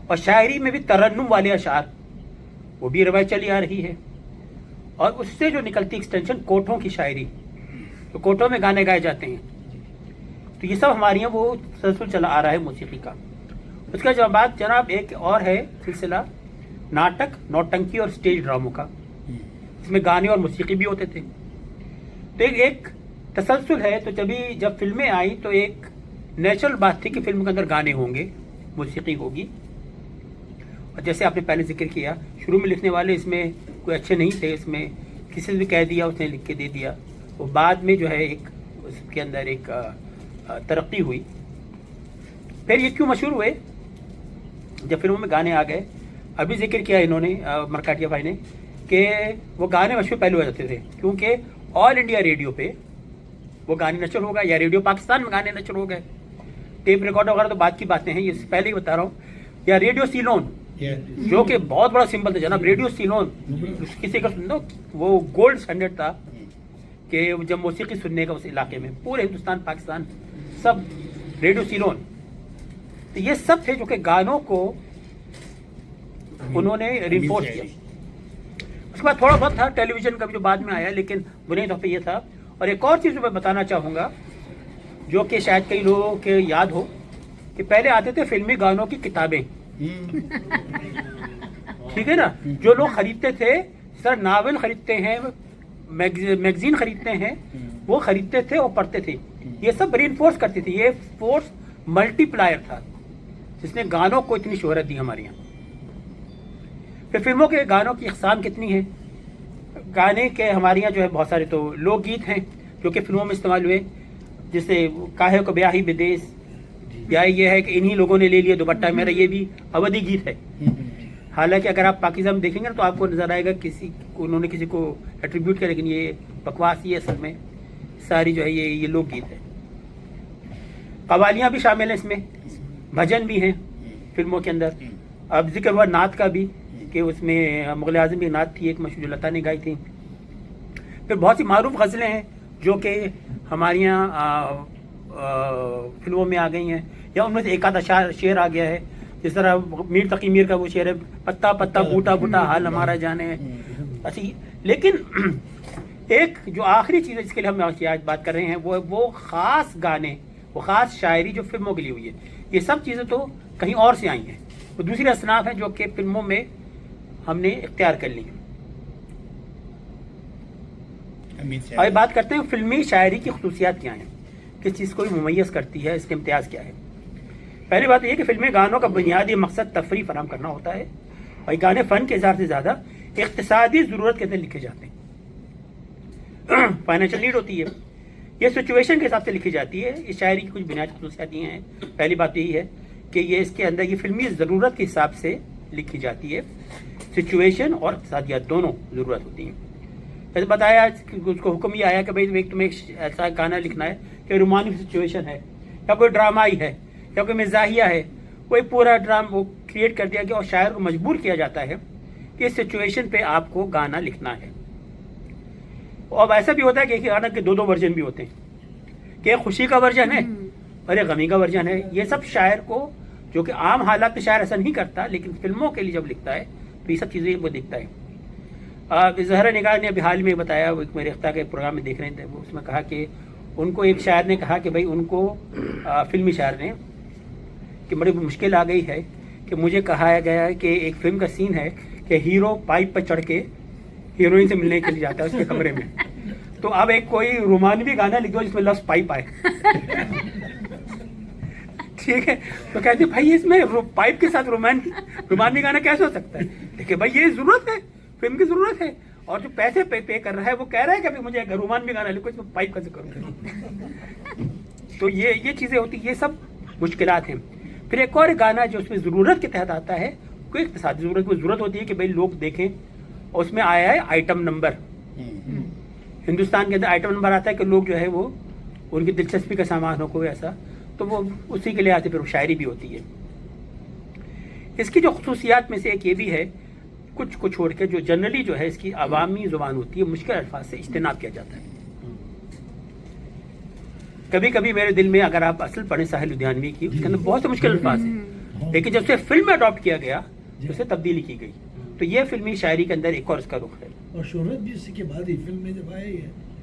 اور شاعری میں بھی ترنم والے اشعار وہ بھی روایت چلی آ رہی ہے. اور اس سے جو نکلتی ایکسٹینشن کوٹھوں کی شاعری, تو کوٹوں میں گانے گائے جاتے ہیں. تو یہ سب ہمارے یہاں وہ تسلسل چلا آ رہا ہے موسیقی کا. اس کے بعد جناب ایک اور ہے سلسلہ ناٹک، نوٹنکی اور اسٹیج ڈراموں کا، اس میں گانے اور موسیقی بھی ہوتے تھے. تو ایک تسلسل ہے. تو جب فلمیں آئیں تو ایک نیچرل بات تھی کہ فلم کے اندر گانے ہوں گے، موسیقی ہوگی. اور جیسے آپ نے پہلے ذکر کیا، شروع میں لکھنے والے اس میں کوئی اچھے نہیں تھے، اس میں کسی نے بھی کہہ دیا اس نے لکھ کے دے دیا. وہ بعد میں جو ہے ایک اس کے اندر ایک ترقی ہوئی. پھر یہ کیوں مشہور ہوئے؟ جب فلموں میں گانے آ گئے، ابھی ذکر کیا انہوں نے مرکاٹیا بھائی نے کہ وہ گانے مشہور پہلے ہو جاتے تھے کیونکہ آل انڈیا ریڈیو پہ وہ گانے نشر ہو گئے، یا ریڈیو پاکستان میں گانے نشر ہو گئے. ٹیپ ریکارڈ وغیرہ تو بعد کی باتیں ہیں، یہ پہلے ہی بتا رہا ہوں. یا ریڈیو سیلون جو کہ بہت بڑا سمبل تھا جناب. ریڈیو سیلون کسی کا سنو وہ گولڈ اسٹینڈرڈ تھا کہ جب موسیقی سننے کا اس علاقے میں پورے ہندوستان پاکستان سب ریڈیو سیلون. تو یہ سب تھے جو کہ گانوں کو انہوں نے ریفورس کیا. اس کے بعد تھوڑا بہت تھا ٹیلی ویژن کا بھی جو بعد میں آیا، لیکن بنیادی طور پہ یہ تھا. اور ایک اور چیز میں بتانا چاہوں گا جو کہ شاید کئی لوگوں کے یاد ہو کہ پہلے آتے تھے فلمی گانوں کی کتابیں. ٹھیک ہے نا، جو لوگ خریدتے تھے، جس طرح ناول خریدتے ہیں، میگزین خریدتے ہیں، وہ خریدتے تھے اور پڑھتے تھے. یہ سب ری انفورس کرتی تھی. یہ فورس ملٹی پلائر تھا جس نے گانوں کو اتنی شہرت دی ہمارے یہاں. پھر فلموں کے گانوں کی اقسام کتنی ہیں. گانے کے ہمارے یہاں جو ہے بہت سارے تو لوک گیت ہیں جو کہ فلموں میں استعمال ہوئے، جیسے کاہے کو بیاہی بدیس، یا یہ ہے کہ انہی لوگوں نے لے لیا دوپٹہ میرا، یہ بھی اودھی گیت ہے. حالانکہ اگر آپ پاکیزہ میں دیکھیں گے تو آپ کو نظر آئے گا انہوں نے کسی کو ایٹریبیوٹ کیا، لیکن یہ بکواس ہی ہے اصل میں. ساری جو ہے یہ لوک گیت ہے. قوالیاں بھی شامل ہیں اس میں، بھجن بھی ہیں فلموں کے اندر. اب ذکر ہوا نعت کا بھی کہ اس میں مغل اعظم کی نعت تھی ایک مشہور جو لتا نے گائی تھی. پھر بہت سی معروف غزلیں ہیں جو کہ ہمارے یہاں فلموں میں آ گئی ہیں، یا ان میں سے ایک آدھا شعر آ گیا ہے. جس طرح میر تقی میر کا وہ شعر ہے، پتا پتا بوٹا بوٹا حال ہمارا جانے. اچھی، لیکن ایک جو آخری چیز ہے جس کے لیے ہم آج بات کر رہے ہیں وہ خاص گانے، وہ خاص شاعری جو فلموں کے لیے ہوئی ہے. یہ سب چیزیں تو کہیں اور سے آئی ہیں، وہ دوسری اصناف ہیں جو کہ فلموں میں ہم نے اختیار کر لی. آئے بات کرتے ہیں فلمی شاعری کی خصوصیات کیا ہیں، کس چیز کو ممیز کرتی ہے، اس کے امتیاز کیا ہے. پہلی بات یہ کہ فلمی گانوں کا بنیادی مقصد تفریح فراہم کرنا ہوتا ہے، اور یہ گانے فن کے اظہار سے زیادہ اقتصادی ضرورت کے اندر لکھے جاتے ہیں. فائنینشیل نیڈ ہوتی ہے. یہ سچویشن کے حساب سے لکھی جاتی ہے. اس شاعری کی کچھ بنیادی خصوصیات یہ ہیں. پہلی بات یہی ہے کہ یہ اس کے اندر یہ فلمی ضرورت کے حساب سے لکھی جاتی ہے. سچویشن اور اقتصادیات دونوں ضرورت ہوتی ہیں. جیسے بتایا اس کو حکم یہ آیا کہ بھائی تمہیں ایسا گانا لکھنا ہے کہ رومانٹک سچویشن ہے، یا کوئی ڈرامائی ہے، یا کوئی مزاحیہ ہے، کوئی پورا ڈرام وہ کریٹ کر دیا گیا اور شاعر کو مجبور کیا جاتا ہے کہ اس سچویشن پہ آپ کو گانا لکھنا ہے. اور ایسا بھی ہوتا ہے کہ ایک گانا کے دو ورژن بھی ہوتے ہیں، کہ ایک خوشی کا ورژن ہے اور ایک غمی کا ورژن ہے. یہ سب شاعر کو، جو کہ عام حالات میں شاعر ایسا نہیں کرتا، لیکن فلموں کے لیے جب لکھتا ہے تو یہ سب چیزیں وہ دیکھتا ہے. زہرا نگار نے ابھی حال میں بتایا، وہ ایک میرے اختہ کے پروگرام میں دیکھ رہے تھے، وہ اس میں کہا کہ ان کو ایک شاعر نے کہا کہ بھائی ان کو فلمی شاعر نے کہ بڑی مشکل آ گئی ہے کہ مجھے کہا گیا ہے کہ ایک فلم کا سین ہے کہ ہیرو پائپ پر چڑھ کے ہیروئن سے ملنے کے لیے جاتا ہے اس کے کمرے میں، تو اب ایک کوئی رومانوی گانا لکھ دو جس میں لفظ پائپ آئے. ٹھیک ہے، تو کہتے بھائی اس میں پائپ کے ساتھ رومانوی گانا کیسے ہو سکتا ہے؟ دیکھیں بھائی یہ ضرورت ہے، فلم کی ضرورت ہے، اور جو پیسے پے کر رہا ہے وہ کہہ رہا ہے کہ مجھے ایک رومانوی گانا لکھو، اس میں پائپ کا ذکر کروں. تو یہ چیزیں ہوتی، یہ سب مشکلات ہیں. پھر ایک اور گانا جو اس میں ضرورت کے تحت آتا ہے، کوئی اقتصادی ضرورت ہوتی ہے کہ بھائی لوگ دیکھیں، اور اس میں آیا ہے آئٹم نمبر. ہندوستان کے اندر آئٹم نمبر آتا ہے کہ لوگ جو ہے وہ ان کی دلچسپی کا سامان ہو کوئی ایسا، تو وہ اسی کے لیے آتے. پھر شاعری بھی ہوتی ہے. اس کی جو خصوصیات میں سے ایک یہ بھی ہے، کچھ کو چھوڑ کے جو جنرلی جو ہے اس کی عوامی زبان ہوتی ہے، مشکل الفاظ سے اجتناب کیا جاتا ہے. کبھی کبھی میرے دل میں اگر آپ اصل پڑھیں ساحل لدھیانوی کی، اس کے اندر بہت سے مشکل الفاظ ہیں، لیکن جب سے فلم میں اڈاپٹ کیا گیا تو اسے تبدیلی کی گئی. تو یہ فلمی شاعری کے اندر ایک اور اس کا رخ ہے. اور شہرت بھی اسی کے بعد ہی فلم میں جب آئی ہے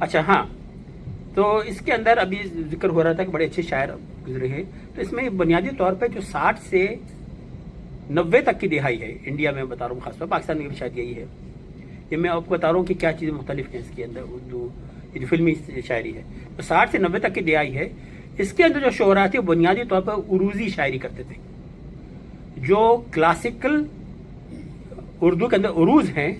اچھا ہاں، تو اس کے اندر ابھی ذکر ہو رہا تھا کہ بڑے اچھے شاعر گزرے ہیں، تو اس میں بنیادی طور پہ جو 60 سے 90 تک کی دہائی ہے انڈیا میں بتا رہا ہوں، خاص طور پاکستان میں بھی شاید یہی ہے، یہ میں آپ کو بتا رہا ہوں کہ کیا چیزیں مختلف ہیں اس کے اندر، اردو یہ جو فلمی شاعری ہے تو 60 سے 90 تک کی دہائی ہے. اس کے اندر جو شعراء تھے بنیادی طور پر عروضی شاعری کرتے تھے، جو کلاسیکل اردو کے اندر عروض ہیں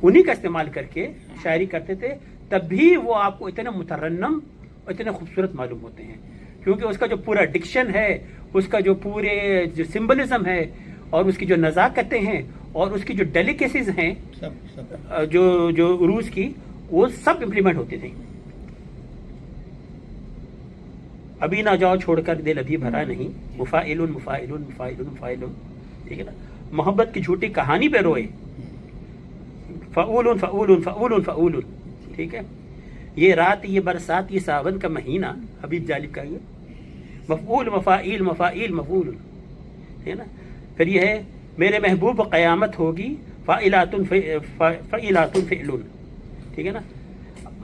انہی کا استعمال کر کے شاعری کرتے تھے، تب بھی وہ آپ کو اتنے مترنم اور اتنے خوبصورت معلوم ہوتے ہیں، کیونکہ اس کا جو پورا ڈکشن ہے، اس کا جو پورے جو سمبلزم ہے اور اس کی جو نزاکتیں ہیں اور اس کی جو ڈیلیکیسیز ہیں جو عروض کی، وہ سب امپلیمنٹ ہوتی تھیں. ابھی نہ جاؤ چھوڑ کر دل ابھی بھرا نہیں، مفائل مفائل مفائل مفائل، ٹھیک ہے نا، محبت کی جھوٹی کہانی پہ روئے، فعول فعول فعول فعول، ٹھیک ہے، یہ رات یہ برسات یہ ساون کا مہینہ، حبیب جالب کا یہ مفعول مفائل مفائل مفعول، ہے نا. پھر یہ ہے میرے محبوب قیامت ہوگی، فاعلات فعلات فعلون، ٹھیک ہے نا.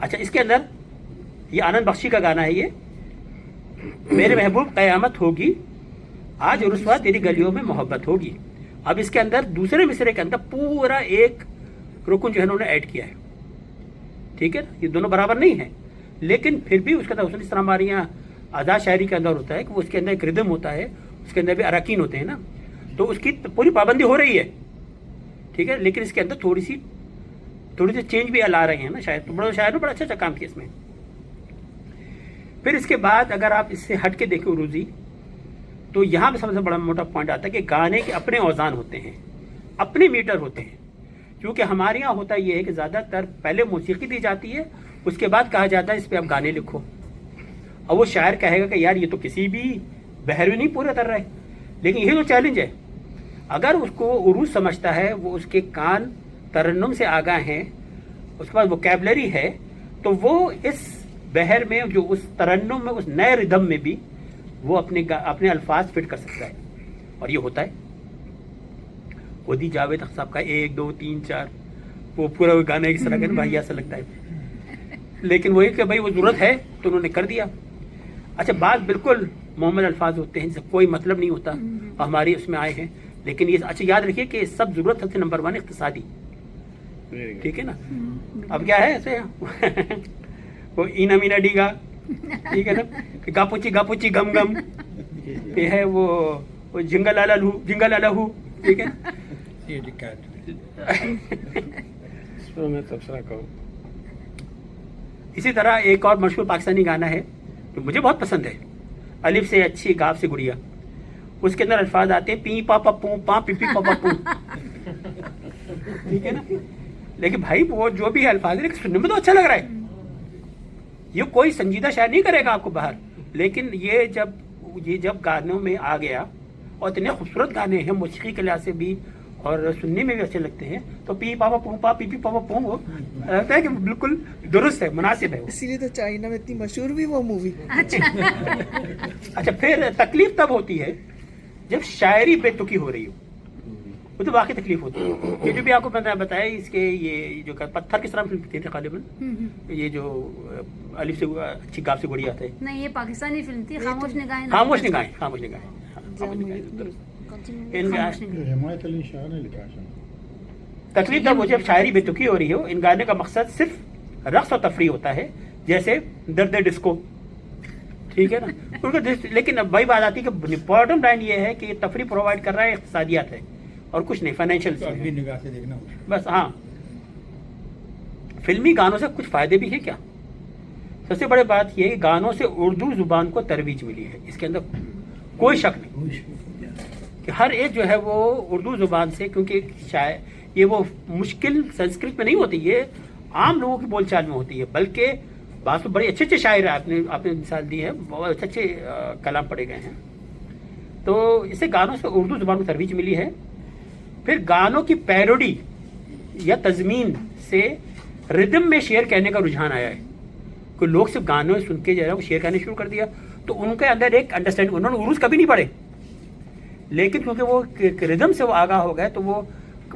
اچھا اس کے اندر یہ آنند بخشی کا گانا ہے، یہ میرے محبوب قیامت ہوگی، آج رسوا تیری گلیوں میں محبت ہوگی. اب اس کے اندر دوسرے مصرے کے اندر پورا ایک رکن جو ہے انہوں نے ایڈ کیا ہے، ٹھیک ہے نا. یہ دونوں برابر نہیں ہیں، لیکن پھر بھی اس کے اندر اس طرح ہمارے یہاں آزاد شاعری کے اندر ہوتا ہے کہ وہ اس کے اندر ایک ردم ہوتا ہے، اس کے اندر بھی اراکین ہوتے ہیں نا، تو اس کی پوری پابندی ہو رہی ہے، ٹھیک ہے، لیکن اس کے اندر تھوڑی سی چینج بھی لا رہے ہیں نا شاید. تو بڑا شاعر نے بڑا اچھا کام کیا اس میں. پھر اس کے بعد اگر آپ اس سے ہٹ کے دیکھیں عروضی، تو یہاں پہ سب سے بڑا موٹا پوائنٹ آتا ہے کہ گانے کے اپنے اوزان ہوتے ہیں، اپنے میٹر ہوتے ہیں. کیونکہ ہمارے یہاں ہوتا یہ ہے کہ زیادہ تر پہلے موسیقی دی جاتی ہے، اس کے بعد کہا جاتا ہے اس پہ آپ گانے لکھو، اور وہ شاعر کہے گا کہ یار یہ تو کسی بھی بحر میں نہیں پورا کر رہا ہے. لیکن یہ تو چیلنج ہے، اگر اس کو عروض سمجھتا ہے، وہ اس کے کان ترنم سے آگاہ ہیں، اس کے بعد ووکیبلری ہے، تو وہ اس بحر میں جو اس ترنم میں اس نئے ردم میں بھی وہ اپنے الفاظ فٹ کر سکتا ہے، اور یہ ہوتا ہے. ودی جاوید صاحب کا 1 2 3 4 وہ پورا گانا اس طرح کا بھائی ایسا لگتا ہے، لیکن وہی کہ بھائی وہ ضرورت ہے تو انہوں نے کر دیا. اچھا بعض بالکل محمل الفاظ ہوتے ہیں جس سے کوئی مطلب نہیں ہوتا، ہماری اس میں آئے ہیں، لیکن یہ اچھا یاد رکھیے کہ سب ضرورت سب سے نمبر 1 اقتصادی، ٹھیک ہے نا. اب کیا ہے ایسے وہ اینا مینا ڈیگا، ٹھیک ہے نا، گا پوچی گم گم، یہ ہے وہ جنگل لالا ہو، ٹھیک ہے. اس پر میں تبصرہ کہوں، اسی طرح ایک اور مشہور پاکستانی گانا ہے جو مجھے بہت پسند ہے، الف سے اچھی گاف سے گڑیا. اس کے اندر الفاظ آتے ہیں پی پا پا پو پا پی پی پا پا پو، ٹھیک ہے نا. لیکن بھائی وہ جو بھی ہے الفاظ ہے سننے میں تو اچھا لگ رہا ہے، یہ کوئی سنجیدہ شاعر نہیں کرے گا آپ کو باہر، لیکن یہ جب گانوں میں آ گیا اور اتنے خوبصورت گانے ہیں موسیقی کے لحاظ سے بھی اور سننے میں بھی اچھے لگتے ہیں، تو پی پاپا پو پا پی پی پاپا پو وہ لگتا ہے کہ بالکل درست ہے، مناسب ہے. اسی لیے تو چائنا میں اتنی مشہور بھی وہ مووی. اچھا پھر تکلیف تب ہوتی ہے جب شاعری بے تکی ہو رہی ہو، وہ تو واقعی تکلیف ہوتی ہے. یہ جو بھی آپ کو میں نے بتایا اس کے یہ جو پتھر کس طرح فلم تھے غالباً، یہ جو الف سے اچھی گاف سے گڑیا تھے، نہیں یہ پاکستانی فلم تھی، خاموش نگاہیں. خاموش نگاہیں. حمایت علی شاہ نے لکھا ہے. تکلیف تب وہ جب شاعری بے تکی ہو رہی ہو. ان گانے کا مقصد صرف رقص اور تفریح ہوتا ہے، جیسے درد ڈسکو، ٹھیک ہے نا. لیکن اب وہی بات آتی ہے کہ امپورٹنٹ لائن یہ ہے کہ یہ تفریح پرووائڈ کر رہا ہے، اقتصادیات ہے اور کچھ نہیں، فائنینشیل نگاہ سے دیکھنا بس. ہاں فلمی گانوں سے کچھ فائدے بھی ہیں کیا. سب سے بڑی بات یہ ہے کہ گانوں سے اردو زبان کو ترویج ملی ہے، اس کے اندر کوئی شک نہیں کہ ہر ایک جو ہے وہ اردو زبان سے، کیونکہ یہ وہ مشکل سنسکرت میں نہیں ہوتی، یہ عام لوگوں کی بول چال میں ہوتی ہے، بلکہ بعض تو بڑے اچھے اچھے شاعر ہیں، آپ نے مثال دی ہے، بہت اچھے کلام پڑھے گئے ہیں. تو اسے گانوں سے اردو زبان کو ترویج ملی ہے. پھر گانوں کی پیروڈی یا تضمین سے ردم میں شعر کہنے کا رجحان آیا ہے، کہ لوگ صرف گانوں سن کے جو ہے وہ شعر کہنے شروع کر دیا، تو ان کے اندر ایک انڈرسٹینڈنگ، انہوں نے عروض کبھی نہیں پڑھے، لیکن کیونکہ وہ ردم سے وہ آگاہ ہو گئے تو وہ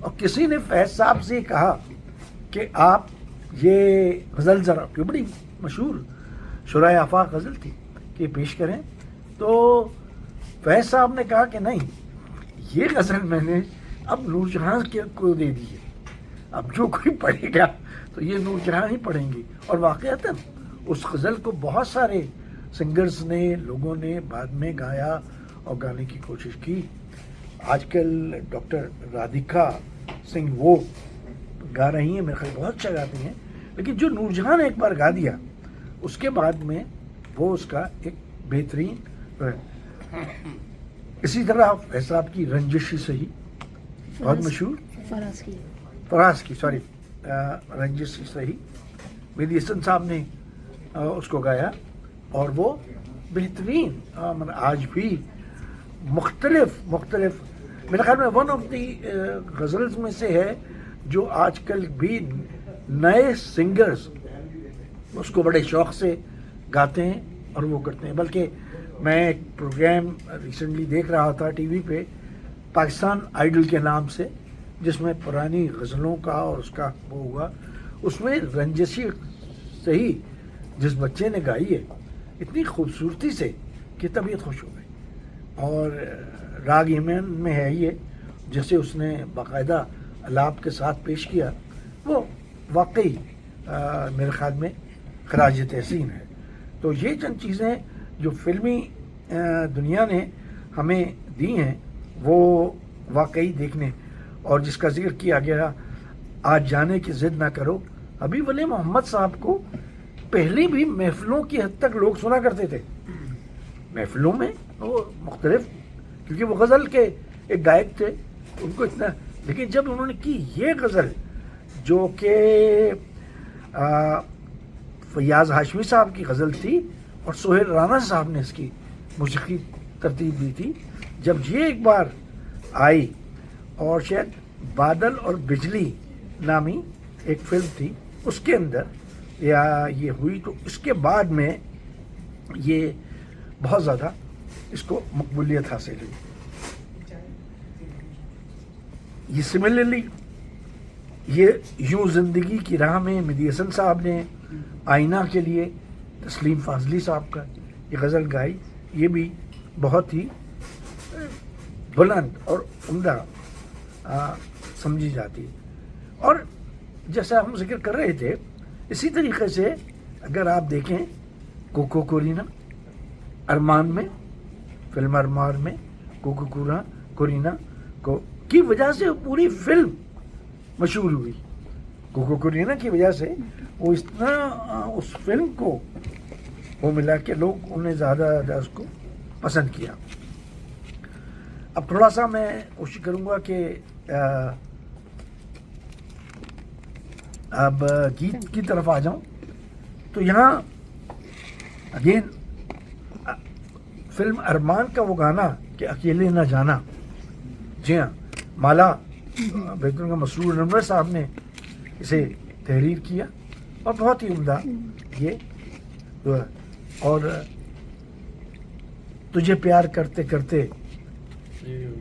اور کسی نے فیض صاحب سے کہا کہ آپ یہ غزل ذرا، جو بڑی مشہور شرائع آفاق غزل تھی، کہ پیش کریں، تو فیض صاحب نے کہا کہ نہیں، یہ غزل میں نے اب نور جہاں کو دے دی ہے، اب جو کوئی پڑھے گا تو یہ نور جہاں ہی پڑھیں گی. اور واقعتاً اس غزل کو بہت سارے سنگرز نے، لوگوں نے بعد میں گایا اور گانے کی کوشش کی. آج کل ڈاکٹر رادھیکا سنگھ وہ گا رہی ہیں، میرے خیال بہت اچھا گاتی ہیں، لیکن جو نور جہاں نے ایک بار گا دیا اس کے بعد میں وہ اس کا ایک بہترین. اسی طرح فیض صاحب کی رنجشی سہی بہت مشہور، فراز کی سوری رنجشی سہی مہدی حسن صاحب نے اس کو گایا، اور وہ بہترین آج بھی مختلف میرے خیال میں ون آف دی غزلز میں سے ہے جو آج کل بھی نئے سنگرز اس کو بڑے شوق سے گاتے ہیں اور وہ کرتے ہیں. بلکہ میں ایک پروگرام ریسنٹلی دیکھ رہا تھا ٹی وی پہ، پاکستان آئیڈل کے نام سے، جس میں پرانی غزلوں کا اور اس کا وہ ہوا. اس میں رنجشی صحیح جس بچے نے گائی ہے اتنی خوبصورتی سے کہ طبیعت خوش ہو گئی. اور راگ ایمن میں ہے یہ، جسے اس نے باقاعدہ الاپ کے ساتھ پیش کیا، وہ واقعی میرے خیال میں خراج تحسین ہے. تو یہ چند چیزیں جو فلمی دنیا نے ہمیں دی ہیں وہ واقعی دیکھنے. اور جس کا ذکر کیا گیا، آج جانے کی ضد نہ کرو، حبیب علی محمد صاحب کو پہلی بھی محفلوں کی حد تک لوگ سنا کرتے تھے. محفلوں میں وہ مختلف، کیونکہ وہ غزل کے ایک گائک تھے، ان کو اتنا. لیکن جب انہوں نے کی یہ غزل جو کہ فیاض ہاشمی صاحب کی غزل تھی اور سہیل رانا صاحب نے اس کی موسیقی ترتیب دی تھی، جب یہ ایک بار آئی، اور شاید بادل اور بجلی نامی ایک فلم تھی اس کے اندر یا یہ ہوئی، تو اس کے بعد میں یہ بہت زیادہ اس کو مقبولیت حاصل ہوئی. یہ سملرلی یہ یوں زندگی کی راہ میں مہدی حسن صاحب نے آئینہ کے لیے تسلیم فاضلی صاحب کا یہ غزل گائی، یہ بھی بہت ہی بلند اور عمدہ سمجھی جاتی ہے. اور جیسا ہم ذکر کر رہے تھے، اسی طریقے سے اگر آپ دیکھیں کوکو کورینا ارمان میں، فلم ارمان میں کوکو کورینا کو کی وجہ سے پوری فلم مشہور ہوئی. کوکو کورینا کی وجہ سے وہ اتنا اس فلم کو وہ ملا کہ لوگ انہیں زیادہ اس کو پسند کیا. اب تھوڑا سا میں کوشش کروں گا کہ اب گیت کی طرف آ جاؤں. تو یہاں اگین فلم ارمان کا وہ گانا کہ اکیلے نہ جانا، جی ہاں، مالا بہترین کا مسرور انور صاحب نے اسے تحریر کیا اور بہت ہی عمدہ یہ. اور تجھے پیار کرتے کرتے،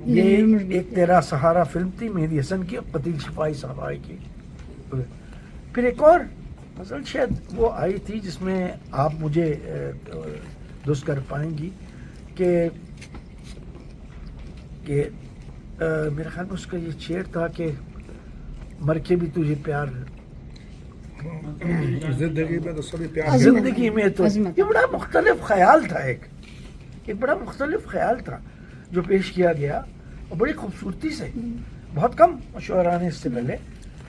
یہ ایک تیرا سہارا فلم تھی مہدی حسن کی، قتیل شفائی صاحب آئی کی. پھر ایک اور غزل شاید وہ آئی تھی جس میں آپ مجھے درست کر پائیں گی کہ میرے خیال میں اس کا یہ شعر تھا کہ مر کے بھی تجھے پیار، زندگی میں تو سبھی پیار، زندگی میں تو. یہ بڑا مختلف خیال تھا، ایک بڑا مختلف خیال تھا جو پیش کیا گیا اور بڑی خوبصورتی سے. بہت کم شعراء نے اس سے پہلے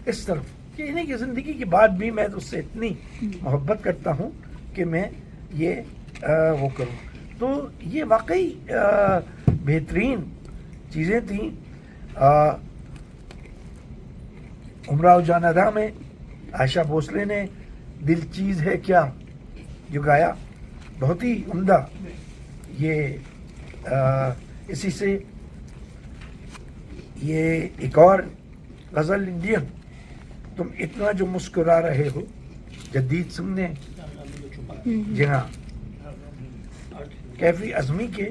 اس طرف کہ انہیں کی زندگی کے بعد بھی میں اس سے اتنی محبت کرتا ہوں کہ میں یہ وہ کروں. تو یہ واقعی بہترین چیزیں تھیں. امراؤ جان ادا میں عائشہ بھوسلے نے دل چیز ہے کیا جو گایا، بہت ہی عمدہ. یہ اسی سے یہ ایک اور غزل انڈین، تم اتنا جو مسکرا رہے ہو، جدید سنگھ نے، جی ہاں، کیفی اعظمی کے.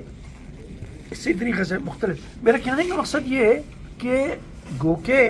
اسی طریقے سے مختلف. میرا کہنے کا مقصد یہ ہے کہ گو کہ